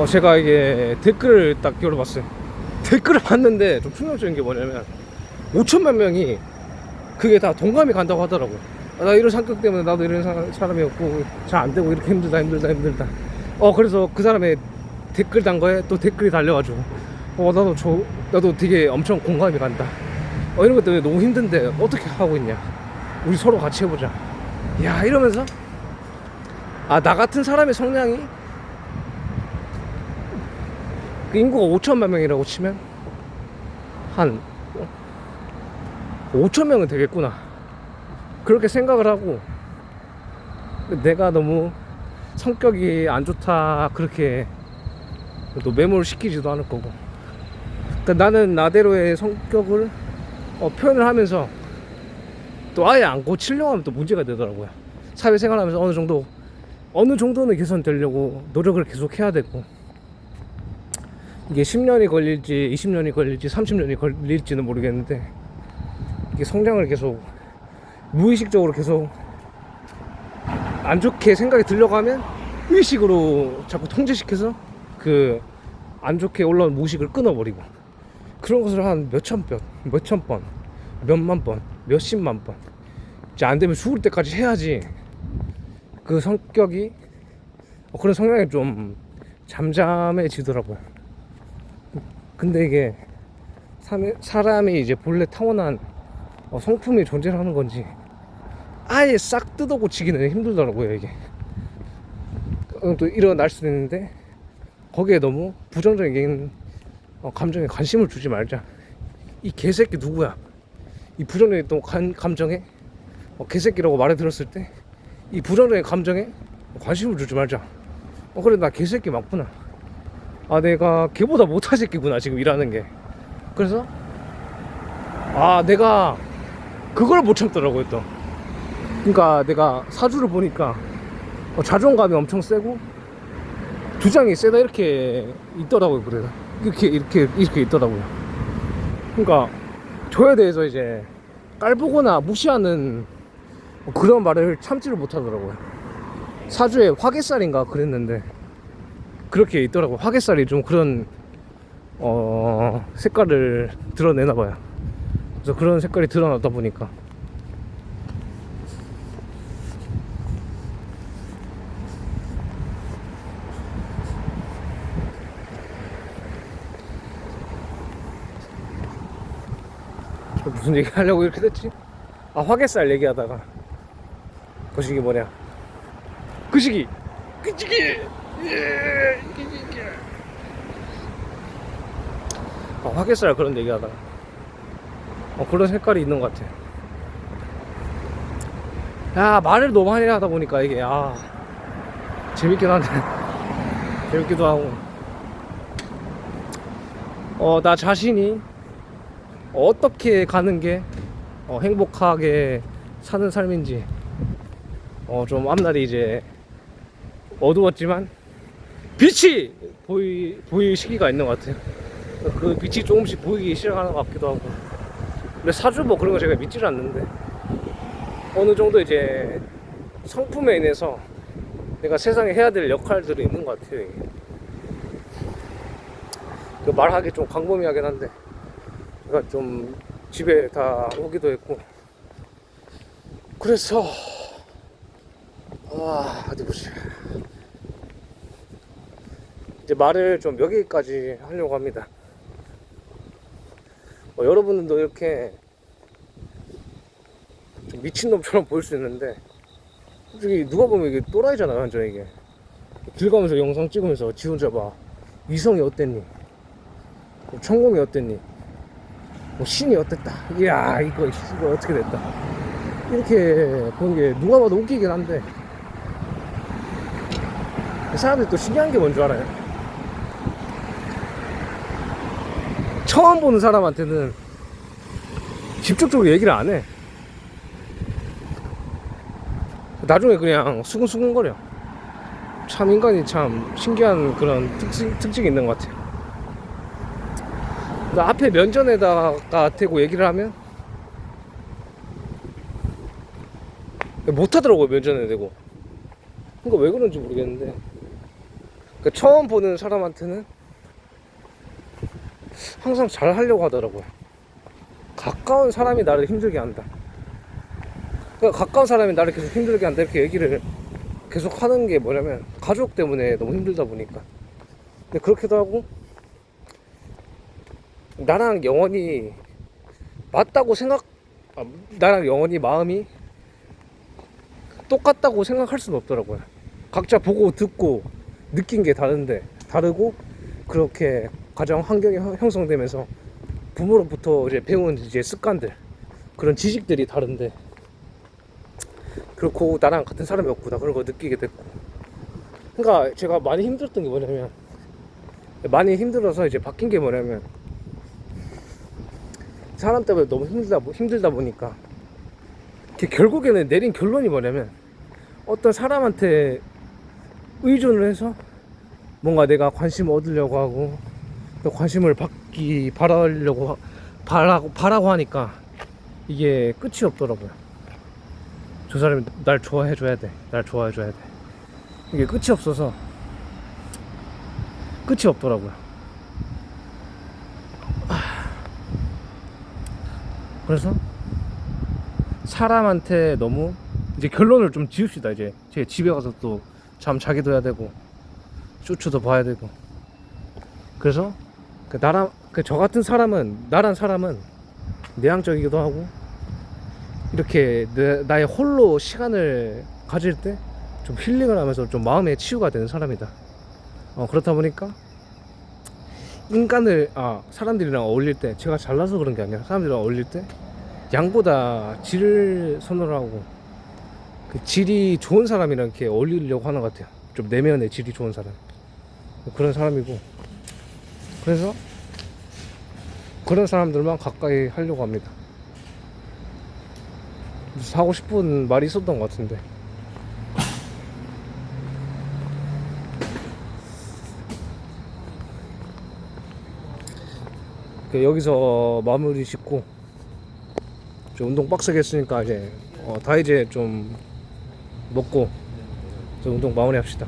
제가 이게 댓글을 딱 열어봤어요. 댓글을 봤는데 좀 충격적인 게 뭐냐면 5천만 명이 그게 다 동감이 간다고 하더라고요. 나 이런 성격 때문에 나도 이런 사람이었고 잘 안 되고 이렇게 힘들다. 그래서 그 사람의 댓글 단 거에 또 댓글이 달려가지고 나도 되게 엄청 공감이 간다. 이런 것 때문에 너무 힘든데 어떻게 하고 있냐, 우리 서로 같이 해보자, 야 이러면서 나 같은 사람의 성향이 그 인구가 5천만 명이라고 치면 한 5천 명은 되겠구나, 그렇게 생각을 하고, 내가 너무 성격이 안 좋다 그렇게 또 매몰 시키지도 않을 거고, 그러니까 나는 나대로의 성격을 표현을 하면서 또 아예 안 고치려고 하면 또 문제가 되더라고요. 사회생활하면서 어느 정도는 개선되려고 노력을 계속 해야 되고, 이게 10년이 걸릴지 20년이 걸릴지 30년이 걸릴지는 모르겠는데, 이게 성장을 계속 무의식적으로 계속 안 좋게 생각이 들려고 하면 의식으로 자꾸 통제시켜서 그 안 좋게 올라온 무의식을 끊어버리고, 그런 것을 한 몇천 번, 몇만 번, 몇십만 번, 이제 안 되면 죽을 때까지 해야지 그 성격이, 그런 성향이 좀 잠잠해지더라고요. 근데 이게 사람이 이제 본래 타고난 성품이 존재하는 건지 아예 싹 뜯어 고치기는 힘들더라고요. 이게 또 일어날 수도 있는데, 거기에 너무 부정적인 감정에 관심을 주지 말자. 이 개새끼 누구야? 이 부정적인 또 감정에 개새끼라고 말을 들었을 때 이 부정적인 감정에 관심을 주지 말자. 그래, 나 개새끼 맞구나. 아, 내가 걔보다 못한 새끼구나 지금 일하는 게. 그래서 내가 그걸 못 참더라고요 또. 그러니까 내가 사주를 보니까 자존감이 엄청 세고 주장이 세다 이렇게 있더라고요. 그래서 이렇게 있더라고요. 그러니까 저에 대해서 이제 깔보거나 무시하는 그런 말을 참지를 못하더라고요. 사주에 화개살인가 그랬는데 그렇게 있더라고요. 화개살이 좀 그런 색깔을 드러내나봐요. 그래서 그런 색깔이 드러나다 보니까 무슨 얘기 하려고 이렇게 됐지? 화개살 얘기하다가 그 시기 뭐냐? 그 시기 화개살 그런 얘기하다가 그런 색깔이 있는 것 같아. 야, 말을 너무 많이 하다 보니까 이게 재밌긴 한데 재밌기도 하고, 나 자신이 어떻게 가는 게 행복하게 사는 삶인지 좀 앞날이 이제 어두웠지만 빛이 보일 시기가 있는 것 같아요. 그 빛이 조금씩 보이기 시작하는 것 같기도 하고. 근데 사주 뭐 그런 거 제가 믿지를 않는데, 어느 정도 이제 성품에 인해서 내가 세상에 해야 될 역할들이 있는 것 같아요. 이게. 그 말하기 좀 광범위하긴 한데, 제가 좀 집에 다 오기도 했고, 그래서 어디 보자. 이제 말을 좀 여기까지 하려고 합니다. 여러분들도 이렇게 좀 미친놈처럼 보일 수 있는데, 솔직히 누가 보면 이게 또라이잖아요. 완전 이게 길 가면서 영상 찍으면서 지 혼자 봐, 이성이 어땠니, 천공이 어땠니, 신이 어땠다, 이야 이거 어떻게 됐다, 이렇게 보는 게 누가 봐도 웃기긴 한데, 사람들이 또 신기한 게 뭔 줄 알아요? 처음 보는 사람한테는 직접적으로 얘기를 안 해. 나중에 그냥 수근수근거려. 참 인간이 참 신기한 그런 특징이 있는 것 같아요. 앞에 면전에다가 대고 얘기를 하면 못하더라고요. 면전에 대고. 그러니까 왜 그런지 모르겠는데, 그러니까 처음 보는 사람한테는 항상 잘 하려고 하더라고요. 가까운 사람이 나를 힘들게 한다, 그러니까 가까운 사람이 나를 계속 힘들게 한다, 이렇게 얘기를 계속 하는 게 뭐냐면 가족 때문에 너무 힘들다 보니까. 근데 그렇기도 하고, 나랑 영원히 맞다고 나랑 영원히 마음이 똑같다고 생각할 수는 없더라고요. 각자 보고 듣고 느낀 게 다르고, 그렇게 가정 환경이 형성되면서 부모로부터 이제 배운 이제 습관들, 그런 지식들이 다른데, 그렇고 나랑 같은 사람이 없구나, 그런 거 느끼게 됐고. 그러니까 제가 많이 힘들었던 게 뭐냐면, 많이 힘들어서 이제 바뀐 게 뭐냐면, 사람 때문에 너무 힘들다 보니까 결국에는 내린 결론이 뭐냐면 어떤 사람한테 의존을 해서 뭔가 내가 관심을 얻으려고 하고 또 관심을 바라고 하니까 이게 끝이 없더라고요. 저 사람이 날 좋아해줘야 돼. 이게 끝이 없어서 끝이 없더라고요. 그래서 사람한테 너무 이제 결론을 좀 지읍시다. 이제 제 집에 가서 또 잠 자기도 해야 되고 쇼츠도 봐야 되고. 그래서 저 같은 사람은 나란 사람은 내향적이기도 하고 이렇게 나의 홀로 시간을 가질 때 좀 힐링을 하면서 좀 마음의 치유가 되는 사람이다. 그렇다 보니까 사람들이랑 어울릴 때 제가 잘나서 그런 게 아니라 사람들이랑 어울릴 때 양보다 질을 선호하고 그 질이 좋은 사람이랑 이렇게 어울리려고 하는 것 같아요. 좀 내면의 질이 좋은 사람, 그런 사람이고, 그래서 그런 사람들만 가까이 하려고 합니다. 무슨 하고 싶은 말이 있었던 것 같은데. 여기서 마무리 짓고 좀 운동 빡세게 했으니까 이제 다 이제 좀 먹고 운동 마무리 합시다.